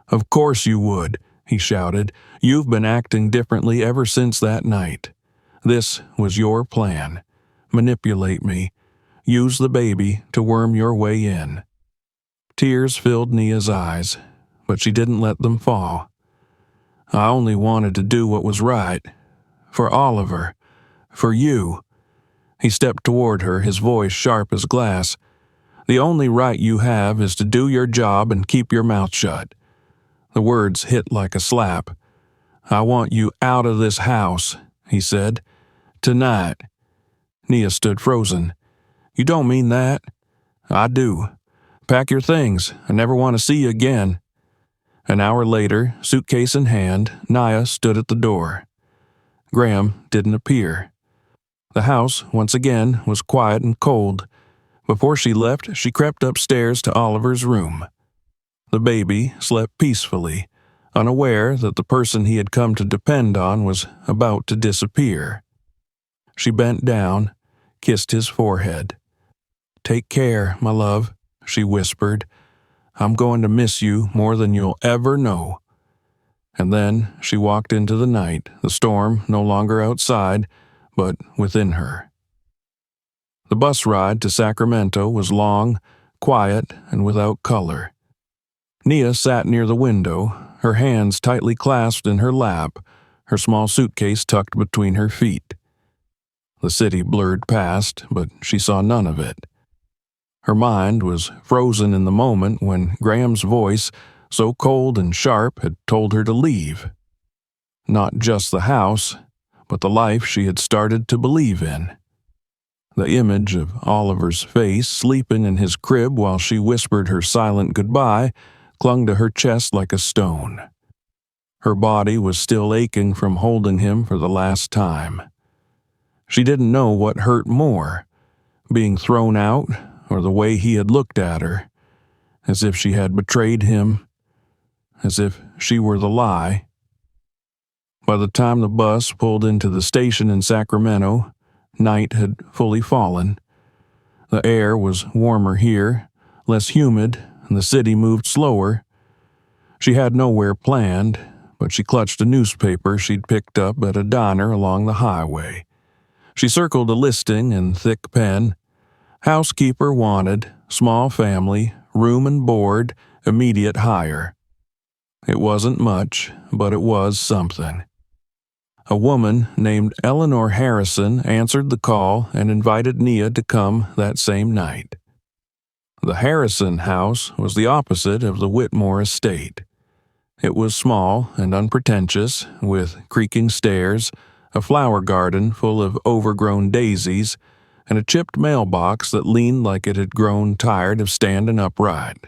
"Of course you would," he shouted. "You've been acting differently ever since that night. This was your plan. Manipulate me. Use the baby to worm your way in." Tears filled Nia's eyes, but she didn't let them fall. "I only wanted to do what was right. For Oliver. For you." He stepped toward her, his voice sharp as glass. "The only right you have is to do your job and keep your mouth shut." The words hit like a slap. "I want you out of this house," he said. "Tonight." Nia stood frozen. "You don't mean that?" "I do. Pack your things. I never want to see you again." An hour later, suitcase in hand, Nia stood at the door. Graham didn't appear. The house, once again, was quiet and cold. Before she left, she crept upstairs to Oliver's room. The baby slept peacefully, unaware that the person he had come to depend on was about to disappear. She bent down, kissed his forehead. "Take care, my love," she whispered. "I'm going to miss you more than you'll ever know." And then she walked into the night, the storm no longer outside, but within her. The bus ride to Sacramento was long, quiet, and without color. Nia sat near the window, her hands tightly clasped in her lap, her small suitcase tucked between her feet. The city blurred past, but she saw none of it. Her mind was frozen in the moment when Graham's voice, so cold and sharp, had told her to leave. Not just the house, but the life she had started to believe in. The image of Oliver's face sleeping in his crib while she whispered her silent goodbye clung to her chest like a stone. Her body was still aching from holding him for the last time. She didn't know what hurt more, being thrown out or the way he had looked at her, as if she had betrayed him, as if she were the lie. By the time the bus pulled into the station in Sacramento, night had fully fallen. The air was warmer here, less humid, and the city moved slower. She had nowhere planned, but she clutched a newspaper she'd picked up at a diner along the highway. She circled a listing in thick pen. Housekeeper wanted, small family, room and board, immediate hire. It wasn't much, but it was something. A woman named Eleanor Harrison answered the call and invited Nia to come that same night. The Harrison house was the opposite of the Whitmore estate. It was small and unpretentious, with creaking stairs, a flower garden full of overgrown daisies, and a chipped mailbox that leaned like it had grown tired of standing upright.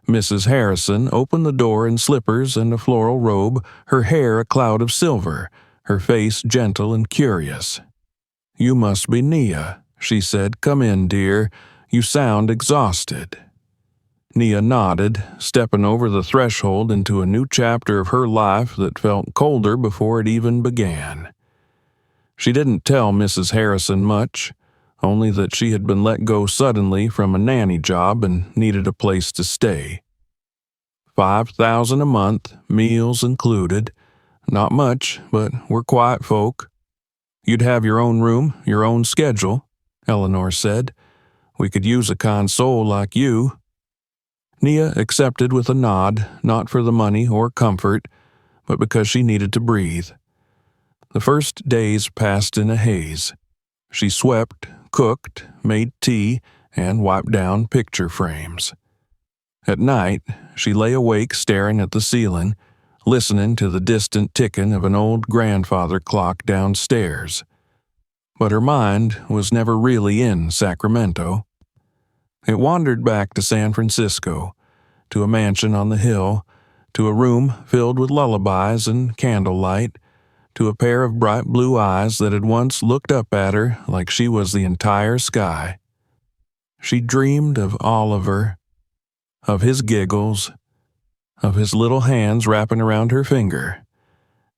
Mrs. Harrison opened the door in slippers and a floral robe, her hair a cloud of silver, her face gentle and curious. "You must be Nia," she said. "Come in, dear. You sound exhausted." Nia nodded, stepping over the threshold into a new chapter of her life that felt colder before it even began. She didn't tell Mrs. Harrison much, only that she had been let go suddenly from a nanny job and needed a place to stay. $5,000 a month, meals included. Not much, but we're quiet folk. "You'd have your own room, your own schedule," Eleanor said. "We could use a console like you." Nia accepted with a nod, not for the money or comfort, but because she needed to breathe. The first days passed in a haze. She swept, cooked, made tea, and wiped down picture frames. At night, she lay awake staring at the ceiling, listening to the distant ticking of an old grandfather clock downstairs. But her mind was never really in Sacramento. It wandered back to San Francisco, to a mansion on the hill, to a room filled with lullabies and candlelight, to a pair of bright blue eyes that had once looked up at her like she was the entire sky. She dreamed of Oliver, of his giggles, of his little hands wrapping around her finger,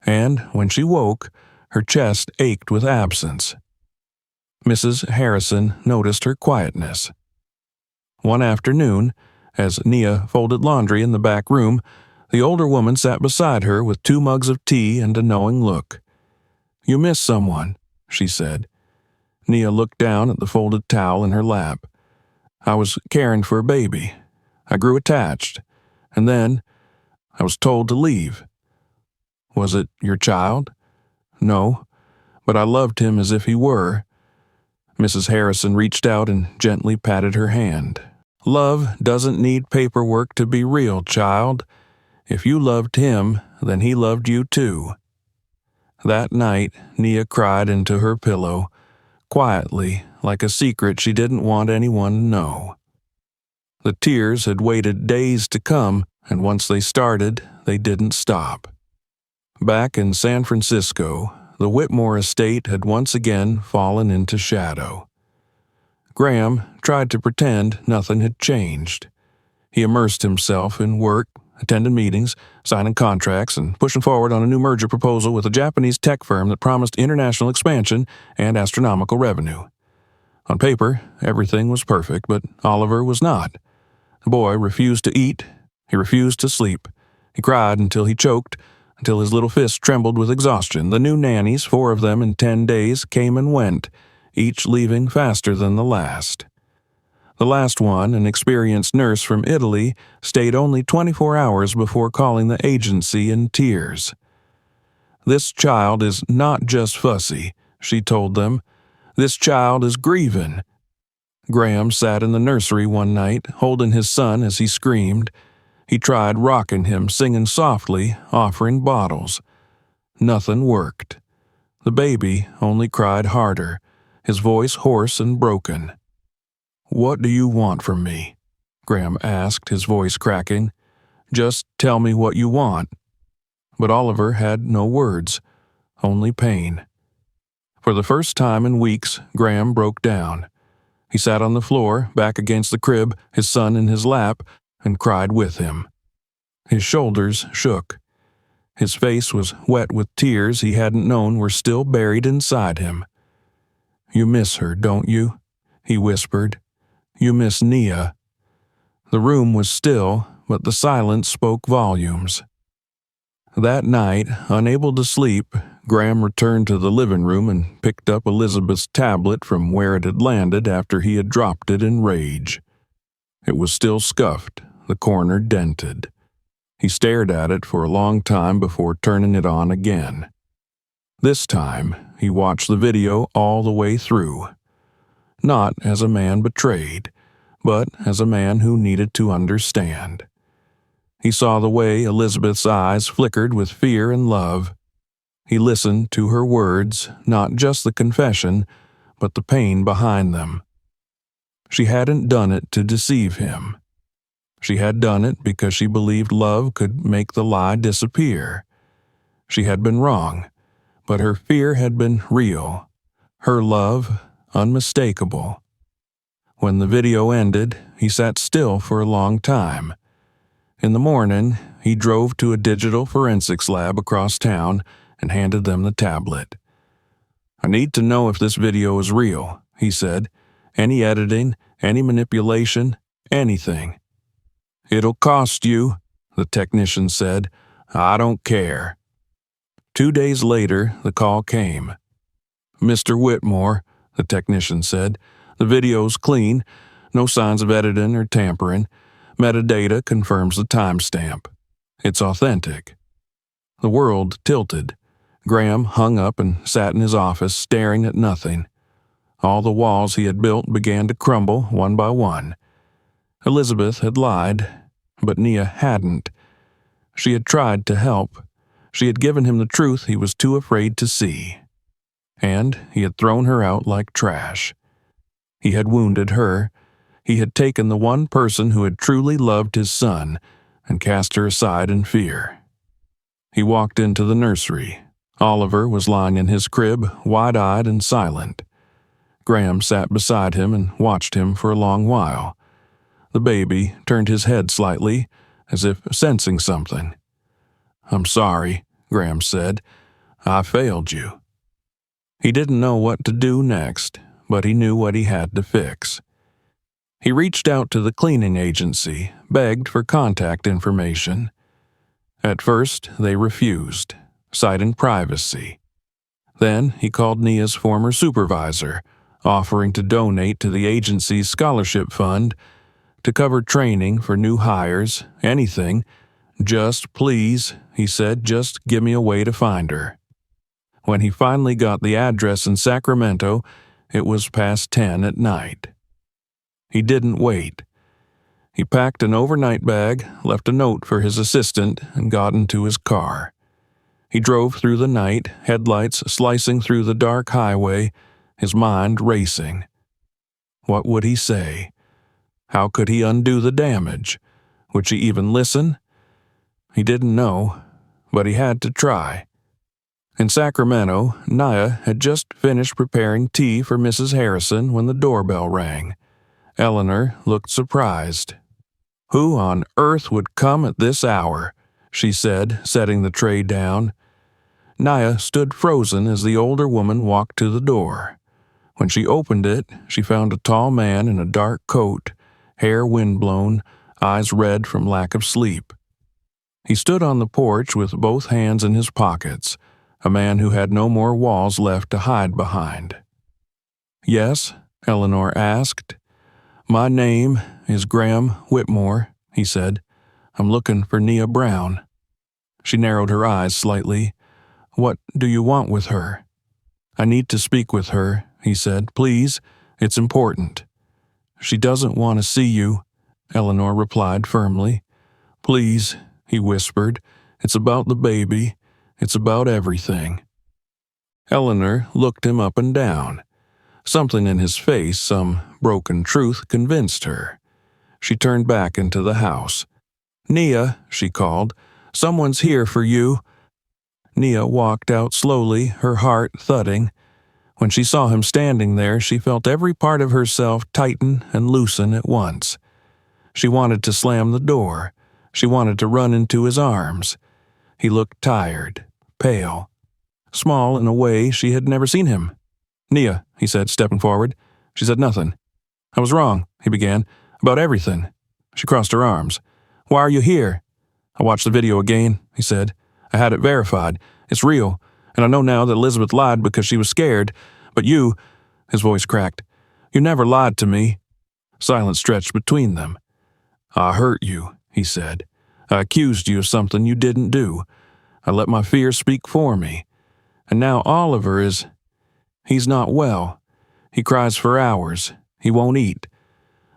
and when she woke, her chest ached with absence. Mrs. Harrison noticed her quietness. One afternoon, as Nia folded laundry in the back room, the older woman sat beside her with 2 mugs of tea and a knowing look. "You miss someone," she said. Nia looked down at the folded towel in her lap. "I was caring for a baby. I grew attached, and then I was told to leave." "Was it your child?" "No, but I loved him as if he were." Mrs. Harrison reached out and gently patted her hand. "Love doesn't need paperwork to be real, child. If you loved him, then he loved you too." That night, Nia cried into her pillow, quietly, like a secret she didn't want anyone to know. The tears had waited days to come, and once they started, they didn't stop. Back in San Francisco, the Whitmore estate had once again fallen into shadow. Graham tried to pretend nothing had changed. He immersed himself in work, attending meetings, signing contracts, and pushing forward on a new merger proposal with a Japanese tech firm that promised international expansion and astronomical revenue. On paper, everything was perfect, but Oliver was not. The boy refused to eat. He refused to sleep. He cried until he choked, until his little fists trembled with exhaustion. The new nannies, 4 of them in 10 days, came and went, each leaving faster than the last. The last one, an experienced nurse from Italy, stayed only 24 hours before calling the agency in tears. "This child is not just fussy," she told them. "This child is grieving." Graham sat in the nursery one night, holding his son as he screamed. He tried rocking him, singing softly, offering bottles. Nothing worked. The baby only cried harder, his voice hoarse and broken. "What do you want from me?" Graham asked, his voice cracking. "Just tell me what you want." But Oliver had no words, only pain. For the first time in weeks, Graham broke down. He sat on the floor, back against the crib, his son in his lap, and cried with him. His shoulders shook. His face was wet with tears he hadn't known were still buried inside him. "You miss her, don't you?" he whispered. "You miss Nia." The room was still, but the silence spoke volumes. That night, unable to sleep, Graham returned to the living room and picked up Elizabeth's tablet from where it had landed after he had dropped it in rage. It was still scuffed, the corner dented. He stared at it for a long time before turning it on again. This time, he watched the video all the way through. Not as a man betrayed, but as a man who needed to understand. He saw the way Elizabeth's eyes flickered with fear and love. He listened to her words, not just the confession, but the pain behind them. She hadn't done it to deceive him. She had done it because she believed love could make the lie disappear. She had been wrong, but her fear had been real. Her love, unmistakable. When the video ended, he sat still for a long time. In the morning, he drove to a digital forensics lab across town and handed them the tablet. "I need to know if this video is real," he said. "Any editing, any manipulation, anything." "It'll cost you," the technician said. "I don't care." 2 days later, the call came. "Mr. Whitmore," the technician said, "the video's clean, no signs of editing or tampering. Metadata confirms the timestamp. It's authentic." The world tilted. Graham hung up and sat in his office, staring at nothing. All the walls he had built began to crumble one by one. Elizabeth had lied, but Nia hadn't. She had tried to help. She had given him the truth he was too afraid to see. And he had thrown her out like trash. He had wounded her. He had taken the one person who had truly loved his son and cast her aside in fear. He walked into the nursery. Oliver was lying in his crib, wide-eyed and silent. Graham sat beside him and watched him for a long while. The baby turned his head slightly, as if sensing something. "I'm sorry," Graham said. "I failed you." He didn't know what to do next, but he knew what he had to fix. He reached out to the cleaning agency, begged for contact information. At first, they refused, citing privacy. Then he called Nia's former supervisor, offering to donate to the agency's scholarship fund to cover training for new hires, anything. "Just please," he said, "just give me a way to find her." When he finally got the address in Sacramento, it was past 10 at night. He didn't wait. He packed an overnight bag, left a note for his assistant, and got into his car. He drove through the night, headlights slicing through the dark highway, his mind racing. What would he say? How could he undo the damage? Would she even listen? He didn't know, but he had to try. In Sacramento, Nia had just finished preparing tea for Mrs. Harrison when the doorbell rang. Eleanor looked surprised. "Who on earth would come at this hour?" she said, setting the tray down. Nia stood frozen as the older woman walked to the door. When she opened it, she found a tall man in a dark coat, hair windblown, eyes red from lack of sleep. He stood on the porch with both hands in his pockets, a man who had no more walls left to hide behind. "Yes?" Eleanor asked. "My name is Graham Whitmore," he said. "I'm looking for Nia Brown." She narrowed her eyes slightly. "What do you want with her?" "I need to speak with her," he said. "Please, it's important." "She doesn't want to see you," Eleanor replied firmly. "Please," he whispered. "It's about the baby. It's about everything." Eleanor looked him up and down. Something in his face, some broken truth, convinced her. She turned back into the house. "Nia," she called, "someone's here for you." Nia walked out slowly, her heart thudding. When she saw him standing there, she felt every part of herself tighten and loosen at once. She wanted to slam the door. She wanted to run into his arms. He looked tired, pale, small in a way she had never seen him. "Nia," he said, stepping forward. She said nothing. "I was wrong," he began, "about everything." She crossed her arms. "Why are you here?" "I watched the video again," he said. "I had it verified. It's real, and I know now that Elizabeth lied because she was scared. But you," his voice cracked, "you never lied to me." Silence stretched between them. "I hurt you," he said. "I accused you of something you didn't do. I let my fear speak for me. And now Oliver is... he's not well. He cries for hours. He won't eat.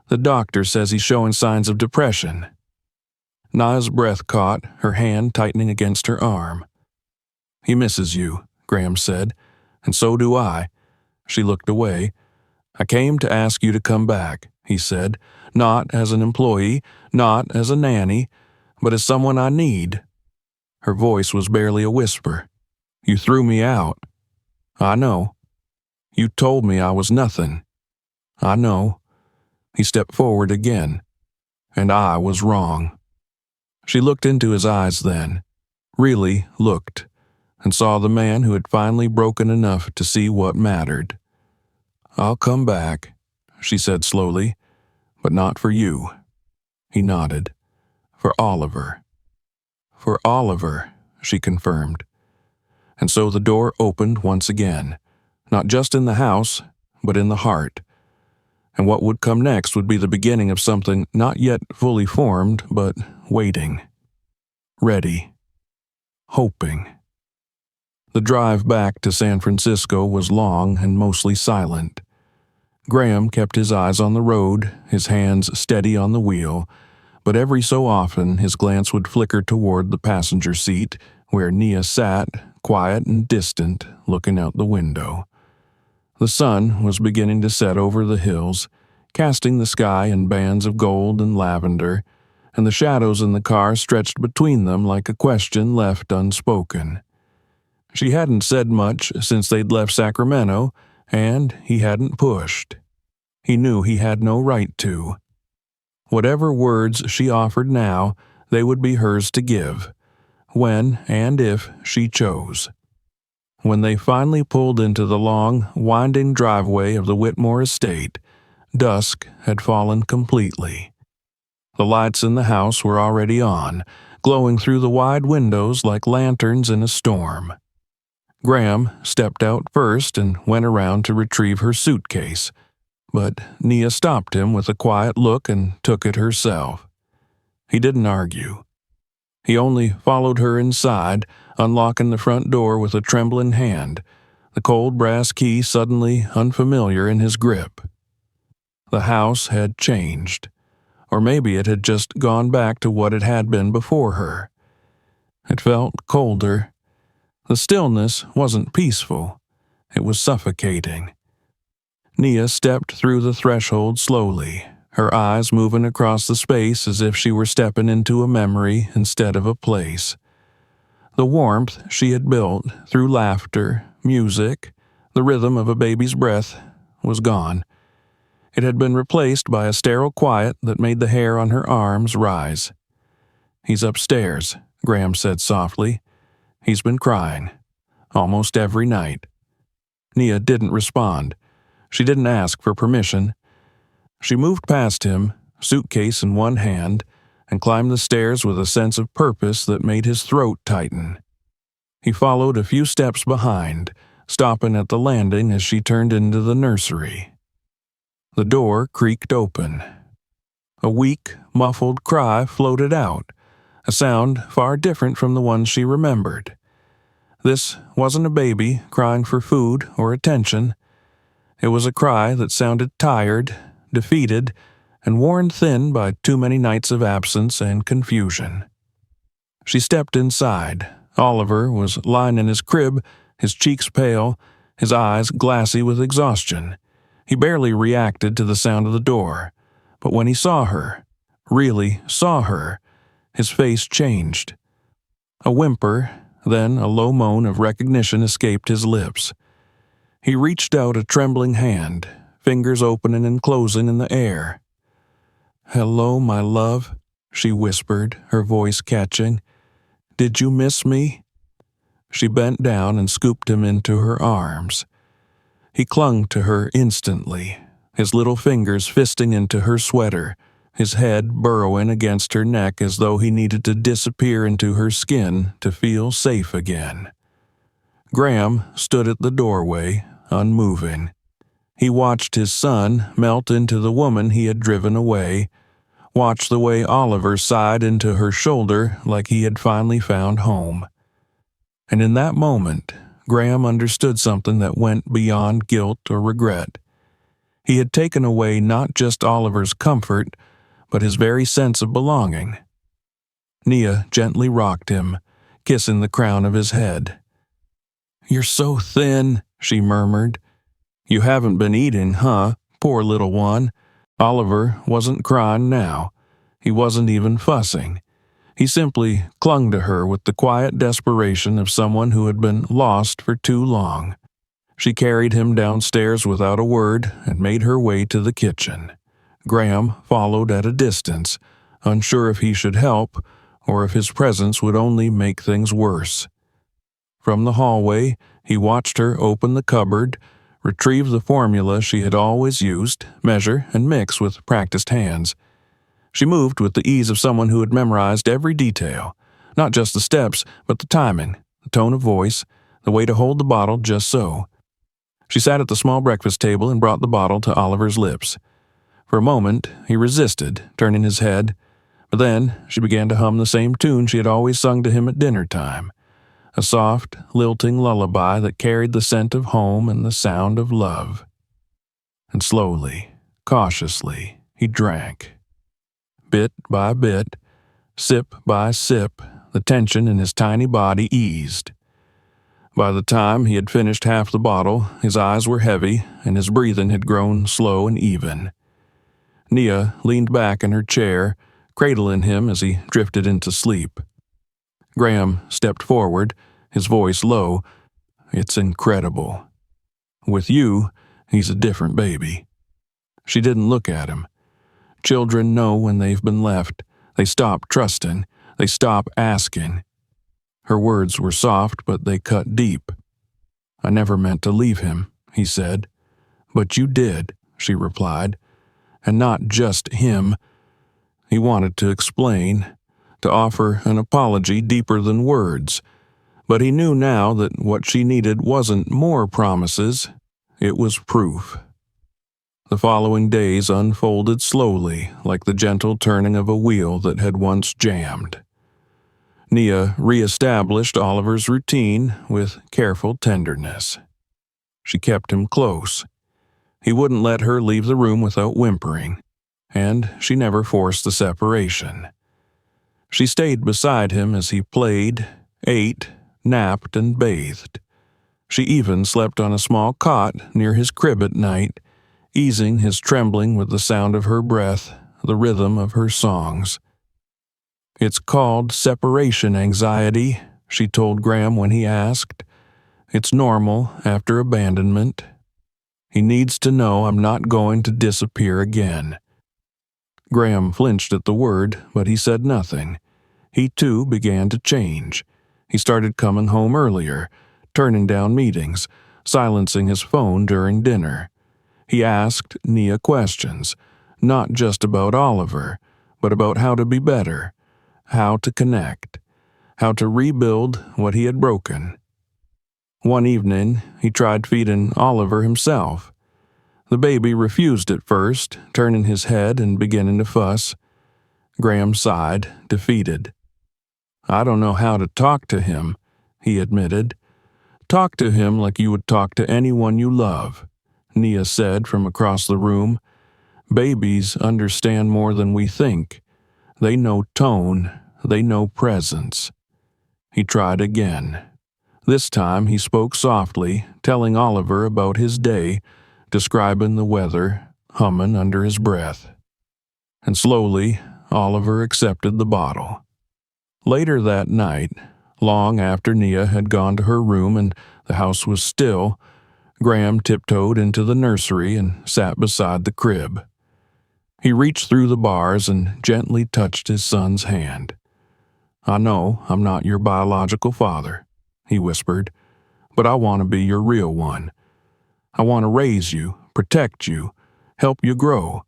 The doctor says he's showing signs of depression." Nia's breath caught, her hand tightening against her arm. "He misses you," Graham said, "and so do I." She looked away. "I came to ask you to come back," he said, "not as an employee, not as a nanny, but as someone I need." Her voice was barely a whisper. "You threw me out." "I know." "You told me I was nothing." "I know." He stepped forward again. "And I was wrong." She looked into his eyes then, really looked, and saw the man who had finally broken enough to see what mattered. "I'll come back," she said slowly, "but not for you." He nodded. "For Oliver." "For Oliver," she confirmed. And so the door opened once again, not just in the house, but in the heart. And what would come next would be the beginning of something not yet fully formed, but waiting. Ready. Hoping. The drive back to San Francisco was long and mostly silent. Graham kept his eyes on the road, his hands steady on the wheel, but every so often his glance would flicker toward the passenger seat, where Nia sat, quiet and distant, looking out the window. The sun was beginning to set over the hills, casting the sky in bands of gold and lavender, and the shadows in the car stretched between them like a question left unspoken. She hadn't said much since they'd left Sacramento, and he hadn't pushed. He knew he had no right to. Whatever words she offered now, they would be hers to give, when and if she chose. When they finally pulled into the long, winding driveway of the Whitmore estate, dusk had fallen completely. The lights in the house were already on, glowing through the wide windows like lanterns in a storm. Graham stepped out first and went around to retrieve her suitcase, but Nia stopped him with a quiet look and took it herself. He didn't argue. He only followed her inside, unlocking the front door with a trembling hand, the cold brass key suddenly unfamiliar in his grip. The house had changed, or maybe it had just gone back to what it had been before her. It felt colder. The stillness wasn't peaceful. It was suffocating. Nia stepped through the threshold slowly, her eyes moving across the space as if she were stepping into a memory instead of a place. The warmth she had built through laughter, music, the rhythm of a baby's breath was gone. It had been replaced by a sterile quiet that made the hair on her arms rise. "He's upstairs," Graham said softly. "He's been crying. Almost every night." Nia didn't respond. She didn't ask for permission. She moved past him, suitcase in one hand, and climbed the stairs with a sense of purpose that made his throat tighten. He followed a few steps behind, stopping at the landing as she turned into the nursery. The door creaked open. A weak, muffled cry floated out, a sound far different from the one she remembered. This wasn't a baby crying for food or attention. It was a cry that sounded tired, defeated, and worn thin by too many nights of absence and confusion. She stepped inside. Oliver was lying in his crib, his cheeks pale, his eyes glassy with exhaustion. He barely reacted to the sound of the door, but when he saw her, really saw her, his face changed. A whimper, then a low moan of recognition escaped his lips. He reached out a trembling hand, fingers opening and closing in the air. "Hello, my love," she whispered, her voice catching. "Did you miss me?" She bent down and scooped him into her arms. He clung to her instantly, his little fingers fisting into her sweater, his head burrowing against her neck as though he needed to disappear into her skin to feel safe again. Graham stood at the doorway, unmoving. He watched his son melt into the woman he had driven away, watched the way Oliver sighed into her shoulder like he had finally found home. And in that moment, Graham understood something that went beyond guilt or regret. He had taken away not just Oliver's comfort, but his very sense of belonging. Nia gently rocked him, kissing the crown of his head. "You're so thin," she murmured. "You haven't been eating, huh? Poor little one." Oliver wasn't crying now. He wasn't even fussing. He simply clung to her with the quiet desperation of someone who had been lost for too long. She carried him downstairs without a word and made her way to the kitchen. Graham followed at a distance, unsure if he should help or if his presence would only make things worse. From the hallway, he watched her open the cupboard, retrieve the formula she had always used, measure and mix with practiced hands. She moved with the ease of someone who had memorized every detail, not just the steps, but the timing, the tone of voice, the way to hold the bottle just so. She sat at the small breakfast table and brought the bottle to Oliver's lips. For a moment, he resisted, turning his head, but then she began to hum the same tune she had always sung to him at dinner time, a soft, lilting lullaby that carried the scent of home and the sound of love. And slowly, cautiously, he drank. Bit by bit, sip by sip, the tension in his tiny body eased. By the time he had finished half the bottle, his eyes were heavy and his breathing had grown slow and even. Nia leaned back in her chair, cradling him as he drifted into sleep. Graham stepped forward, his voice low, It's incredible. With you, he's a different baby." She didn't look at him. Children know when they've been left. They stop trusting. They stop asking. Her words were soft, but they cut deep. "I never meant to leave him," he said. "But you did," she replied. "And not just him." He wanted to explain, to offer an apology deeper than words, but he knew now that what she needed wasn't more promises, it was proof. The following days unfolded slowly, like the gentle turning of a wheel that had once jammed. Nia reestablished Oliver's routine with careful tenderness. She kept him close. He wouldn't let her leave the room without whimpering, and she never forced the separation. She stayed beside him as he played, ate, napped, and bathed. She even slept on a small cot near his crib at night, easing his trembling with the sound of her breath, the rhythm of her songs. "It's called separation anxiety," she told Graham when he asked. "It's normal after abandonment. He needs to know I'm not going to disappear again." Graham flinched at the word, but he said nothing. He too began to change. He started coming home earlier, turning down meetings, silencing his phone during dinner. He asked Nia questions, not just about Oliver, but about how to be better, how to connect, how to rebuild what he had broken. One evening, he tried feeding Oliver himself. The baby refused at first, turning his head and beginning to fuss. Graham sighed, defeated. "I don't know how to talk to him," he admitted. "Talk to him like you would talk to anyone you love," Nia said from across the room. "Babies understand more than we think. They know tone, they know presence." He tried again. This time he spoke softly, telling Oliver about his day, describing the weather, humming under his breath. And slowly, Oliver accepted the bottle. Later that night, long after Nia had gone to her room and the house was still, Graham tiptoed into the nursery and sat beside the crib. He reached through the bars and gently touched his son's hand. "I know I'm not your biological father," he whispered, "but I want to be your real one. I want to raise you, protect you, help you grow.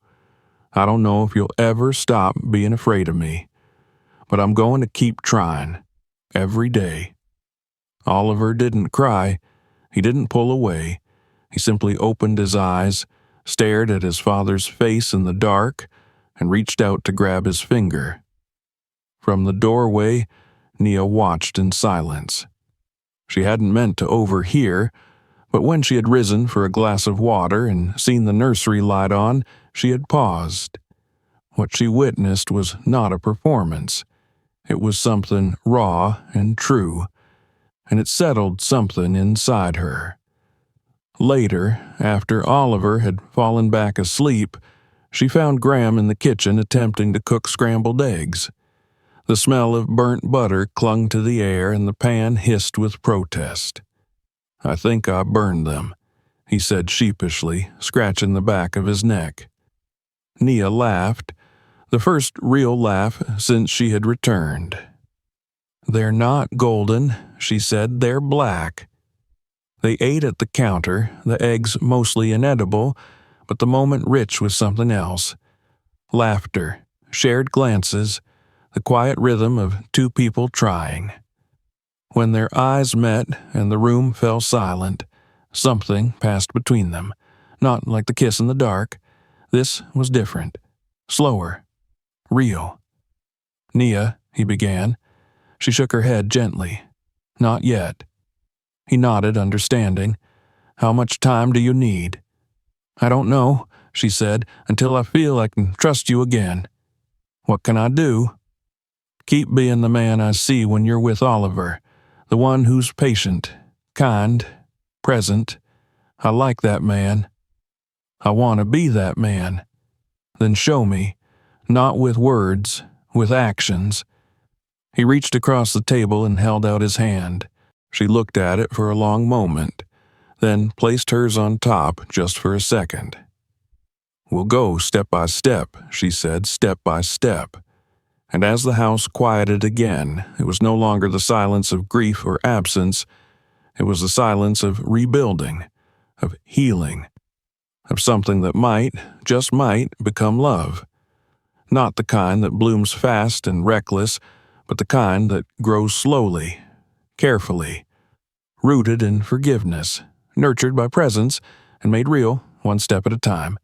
I don't know if you'll ever stop being afraid of me, but I'm going to keep trying, every day." Oliver didn't cry. He didn't pull away. He simply opened his eyes, stared at his father's face in the dark, and reached out to grab his finger. From the doorway, Nia watched in silence. She hadn't meant to overhear, but when she had risen for a glass of water and seen the nursery light on, she had paused. What she witnessed was not a performance. It was something raw and true, and it settled something inside her. Later, after Oliver had fallen back asleep, she found Graham in the kitchen attempting to cook scrambled eggs. The smell of burnt butter clung to the air and the pan hissed with protest. "I think I burned them," he said sheepishly, scratching the back of his neck. Nia laughed, the first real laugh since she had returned. "They're not golden," she said, "they're black." They ate at the counter, the eggs mostly inedible, but the moment rich with something else. Laughter, shared glances, the quiet rhythm of two people trying. When their eyes met and the room fell silent, something passed between them, not like the kiss in the dark. This was different, slower, real. "Nia," he began. She shook her head gently. "Not yet." He nodded, understanding. "How much time do you need?" "I don't know," she said, "until I feel I can trust you again." "What can I do?" "Keep being the man I see when you're with Oliver, the one who's patient, kind, present. I like that man. I want to be that man. Then show me, not with words, with actions." He reached across the table and held out his hand. She looked at it for a long moment, then placed hers on top just for a second. "We'll go step by step," she said, "step by step." And as the house quieted again, it was no longer the silence of grief or absence. It was the silence of rebuilding, of healing, of something that might, just might, become love. Not the kind that blooms fast and reckless, but the kind that grows slowly, carefully, rooted in forgiveness, nurtured by presence, and made real one step at a time.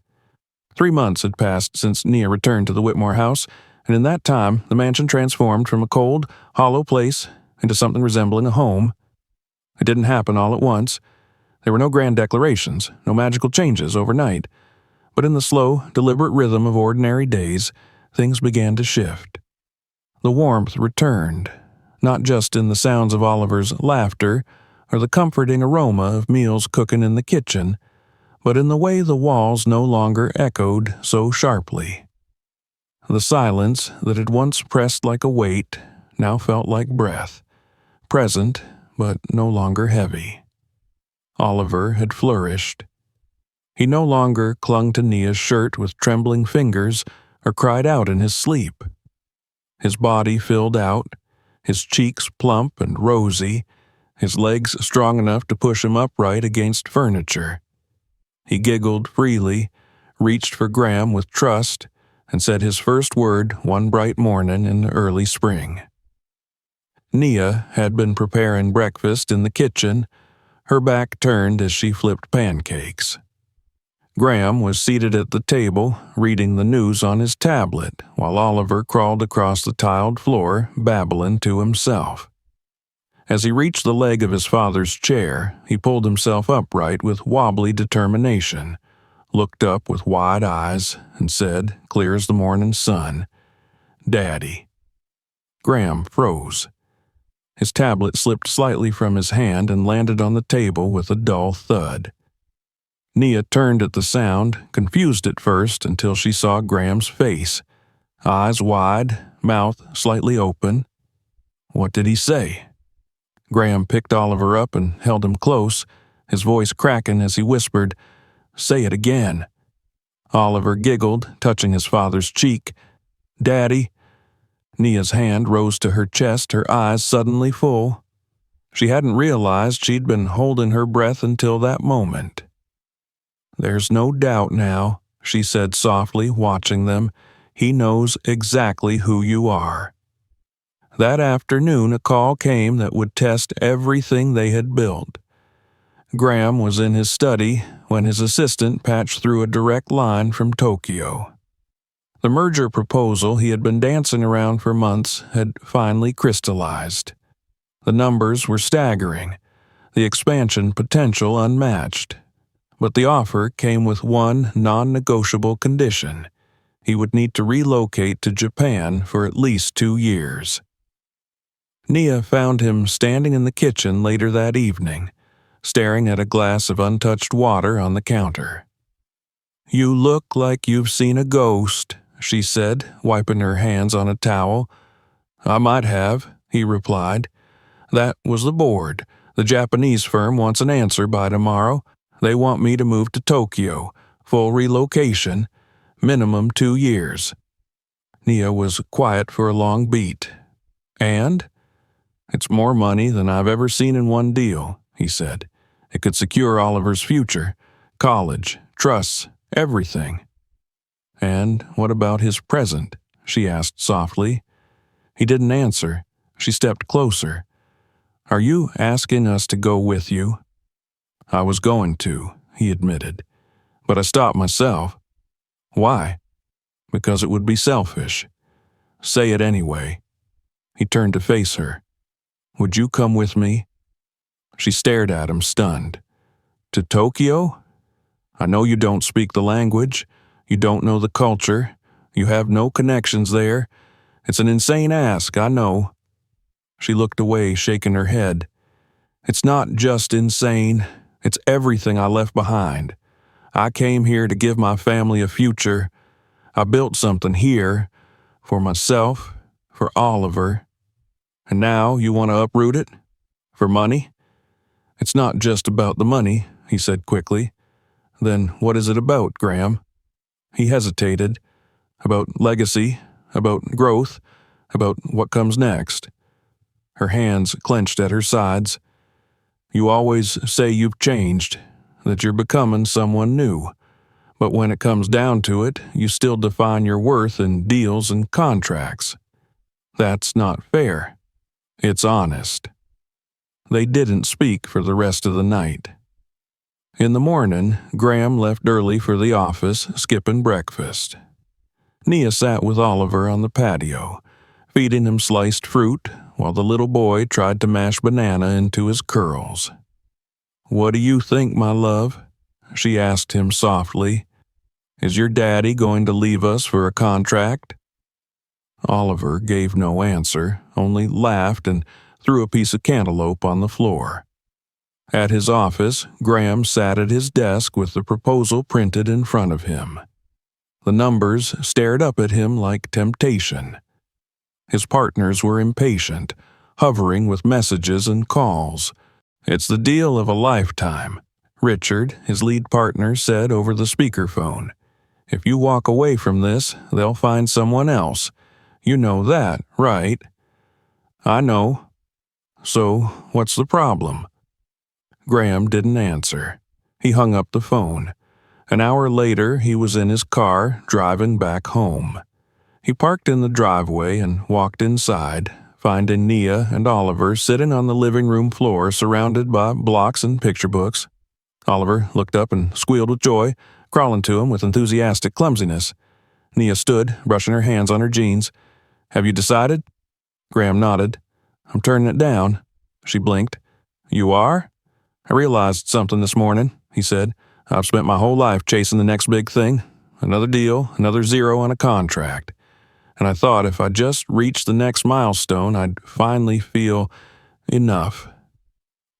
3 months had passed since Nia returned to the Whitmore house, and in that time the mansion transformed from a cold, hollow place into something resembling a home. It didn't happen all at once. There were no grand declarations, no magical changes overnight. But in the slow, deliberate rhythm of ordinary days, things began to shift. The warmth returned, not just in the sounds of Oliver's laughter or the comforting aroma of meals cooking in the kitchen, but in the way the walls no longer echoed so sharply. The silence that had once pressed like a weight now felt like breath, present but no longer heavy. Oliver had flourished. He no longer clung to Nia's shirt with trembling fingers or cried out in his sleep. His body filled out, his cheeks plump and rosy, his legs strong enough to push him upright against furniture. He giggled freely, reached for Graham with trust, and said his first word one bright morning in the early spring. Nia had been preparing breakfast in the kitchen, her back turned as she flipped pancakes. Graham was seated at the table, reading the news on his tablet, while Oliver crawled across the tiled floor, babbling to himself. As he reached the leg of his father's chair, he pulled himself upright with wobbly determination, looked up with wide eyes, and said, clear as the morning sun, "Daddy." Graham froze. His tablet slipped slightly from his hand and landed on the table with a dull thud. Nia turned at the sound, confused at first until she saw Graham's face, eyes wide, mouth slightly open. What did he say? Graham picked Oliver up and held him close, his voice cracking as he whispered, "Say it again." Oliver giggled, touching his father's cheek. "Daddy." Nia's hand rose to her chest, her eyes suddenly full. She hadn't realized she'd been holding her breath until that moment. "There's no doubt now," she said softly, watching them. "He knows exactly who you are." That afternoon, a call came that would test everything they had built. Graham was in his study when his assistant patched through a direct line from Tokyo. The merger proposal he had been dancing around for months had finally crystallized. The numbers were staggering, the expansion potential unmatched. But the offer came with one non-negotiable condition. He would need to relocate to Japan for at least 2 years. Nia found him standing in the kitchen later that evening, staring at a glass of untouched water on the counter. "You look like you've seen a ghost," she said, wiping her hands on a towel. "I might have," he replied. "That was the board. The Japanese firm wants an answer by tomorrow. They want me to move to Tokyo, full relocation, minimum 2 years. Nia was quiet for a long beat. "And?" "It's more money than I've ever seen in one deal," he said. "It could secure Oliver's future, college, trusts, everything." "And what about his present?" she asked softly. He didn't answer. She stepped closer. "Are you asking us to go with you?" "I was going to," he admitted. "But I stopped myself." "Why?" "Because it would be selfish." "Say it anyway." He turned to face her. "Would you come with me?" She stared at him, stunned. "To Tokyo? I know you don't speak the language. You don't know the culture. You have no connections there. It's an insane ask, I know." She looked away, shaking her head. "It's not just insane. It's everything I left behind. I came here to give my family a future. I built something here, for myself, for Oliver. And now you want to uproot it? For money? "It's not just about the money," he said quickly. "Then what is it about, Graham?" He hesitated. "About legacy, about growth, about what comes next." Her hands clenched at her sides. "You always say you've changed, that you're becoming someone new. But when it comes down to it, you still define your worth in deals and contracts. That's not fair. It's honest." They didn't speak for the rest of the night. In the morning, Graham left early for the office, skipping breakfast. Nia sat with Oliver on the patio, feeding him sliced fruit, while the little boy tried to mash banana into his curls. "What do you think, my love?" she asked him softly. "Is your daddy going to leave us for a contract?" Oliver gave no answer, only laughed and threw a piece of cantaloupe on the floor. At his office, Graham sat at his desk with the proposal printed in front of him. The numbers stared up at him like temptation. His partners were impatient, hovering with messages and calls. "It's the deal of a lifetime," Richard, his lead partner, said over the speakerphone. "If you walk away from this, they'll find someone else. You know that, right?" "I know." "So, what's the problem?" Graham didn't answer. He hung up the phone. An hour later, he was in his car, driving back home. He parked in the driveway and walked inside, finding Nia and Oliver sitting on the living room floor surrounded by blocks and picture books. Oliver looked up and squealed with joy, crawling to him with enthusiastic clumsiness. Nia stood, brushing her hands on her jeans. "Have you decided?" Graham nodded. "I'm turning it down." She blinked. "You are?" "I realized something this morning," he said. "I've spent my whole life chasing the next big thing. Another deal, another zero on a contract. And I thought if I just reached the next milestone, I'd finally feel enough.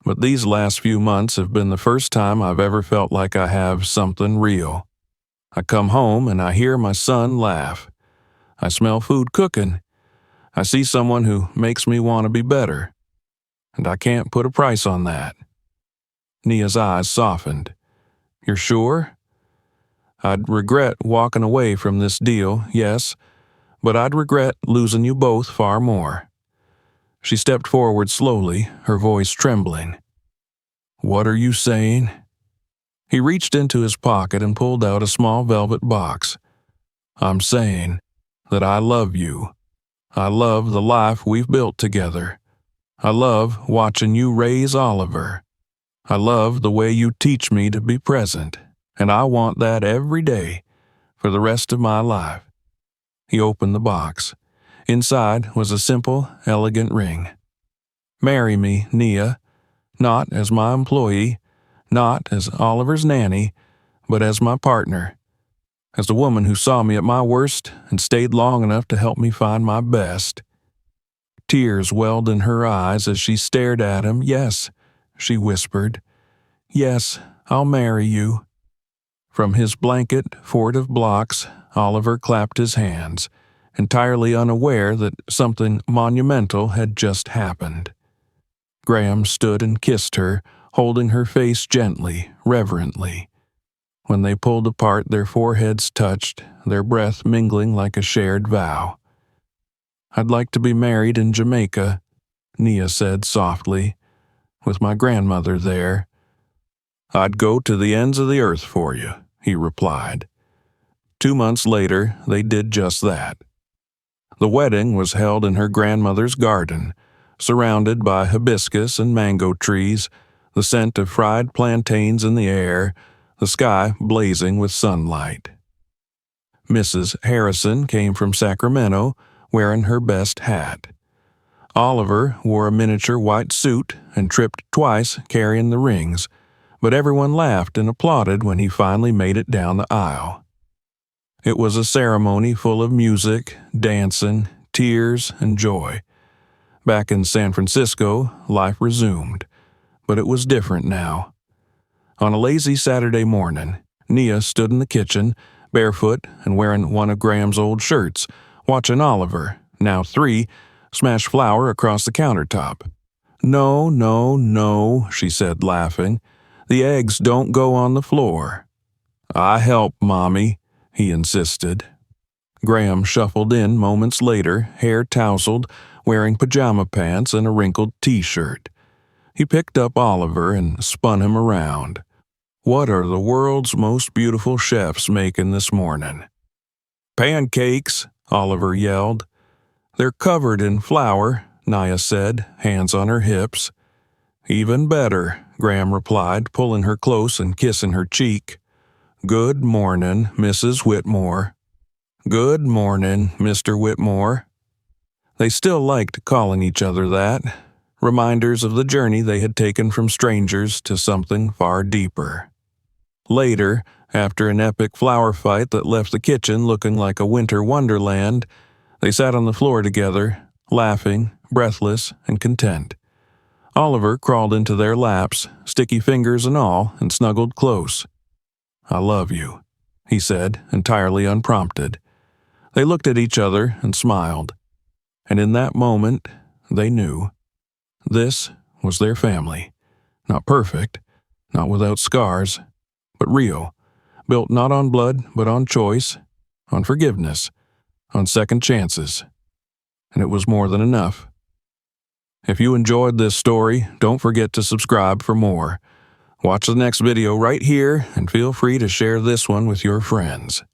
But these last few months have been the first time I've ever felt like I have something real. I come home and I hear my son laugh. I smell food cooking. I see someone who makes me want to be better. And I can't put a price on that." Nia's eyes softened. "You're sure?" "I'd regret walking away from this deal, yes, but I'd regret losing you both far more." She stepped forward slowly, her voice trembling. "What are you saying?" He reached into his pocket and pulled out a small velvet box. "I'm saying that I love you. I love the life we've built together. I love watching you raise Oliver. I love the way you teach me to be present, and I want that every day for the rest of my life." He opened the box. Inside was a simple, elegant ring. "Marry me, Nia, not as my employee, not as Oliver's nanny, but as my partner, as the woman who saw me at my worst and stayed long enough to help me find my best." Tears welled in her eyes as she stared at him. "Yes," she whispered. "Yes, I'll marry you." From his blanket fort of blocks, Oliver clapped his hands, entirely unaware that something monumental had just happened. Graham stood and kissed her, holding her face gently, reverently. When they pulled apart, their foreheads touched, their breath mingling like a shared vow. "I'd like to be married in Jamaica," Nia said softly, "with my grandmother there." "I'd go to the ends of the earth for you," he replied. 2 months later, they did just that. The wedding was held in her grandmother's garden, surrounded by hibiscus and mango trees, the scent of fried plantains in the air, the sky blazing with sunlight. Mrs. Harrison came from Sacramento, wearing her best hat. Oliver wore a miniature white suit and tripped twice carrying the rings, but everyone laughed and applauded when he finally made it down the aisle. It was a ceremony full of music, dancing, tears, and joy. Back in San Francisco, life resumed, but it was different now. On a lazy Saturday morning, Nia stood in the kitchen, barefoot and wearing one of Graham's old shirts, watching Oliver, now 3, smash flour across the countertop. No, no, no, she said, laughing. The eggs don't go on the floor. I help, Mommy, he insisted. Graham shuffled in moments later, hair tousled, wearing pajama pants and a wrinkled t-shirt. He picked up Oliver and spun him around. What are the world's most beautiful chefs making this morning? Pancakes, Oliver yelled. They're covered in flour, Naya said, hands on her hips. Even better, Graham replied, pulling her close and kissing her cheek. Good morning, Mrs. Whitmore. Good morning, Mr. Whitmore. They still liked calling each other that, reminders of the journey they had taken from strangers to something far deeper. Later, after an epic flower fight that left the kitchen looking like a winter wonderland, they sat on the floor together, laughing, breathless, and content. Oliver crawled into their laps, sticky fingers and all, and snuggled close. I love you, he said, entirely unprompted. They looked at each other and smiled. And in that moment, they knew. This was their family. Not perfect, not without scars, but real, built not on blood, but on choice, on forgiveness, on second chances. And it was more than enough. If you enjoyed this story, don't forget to subscribe for more. Watch the next video right here and feel free to share this one with your friends.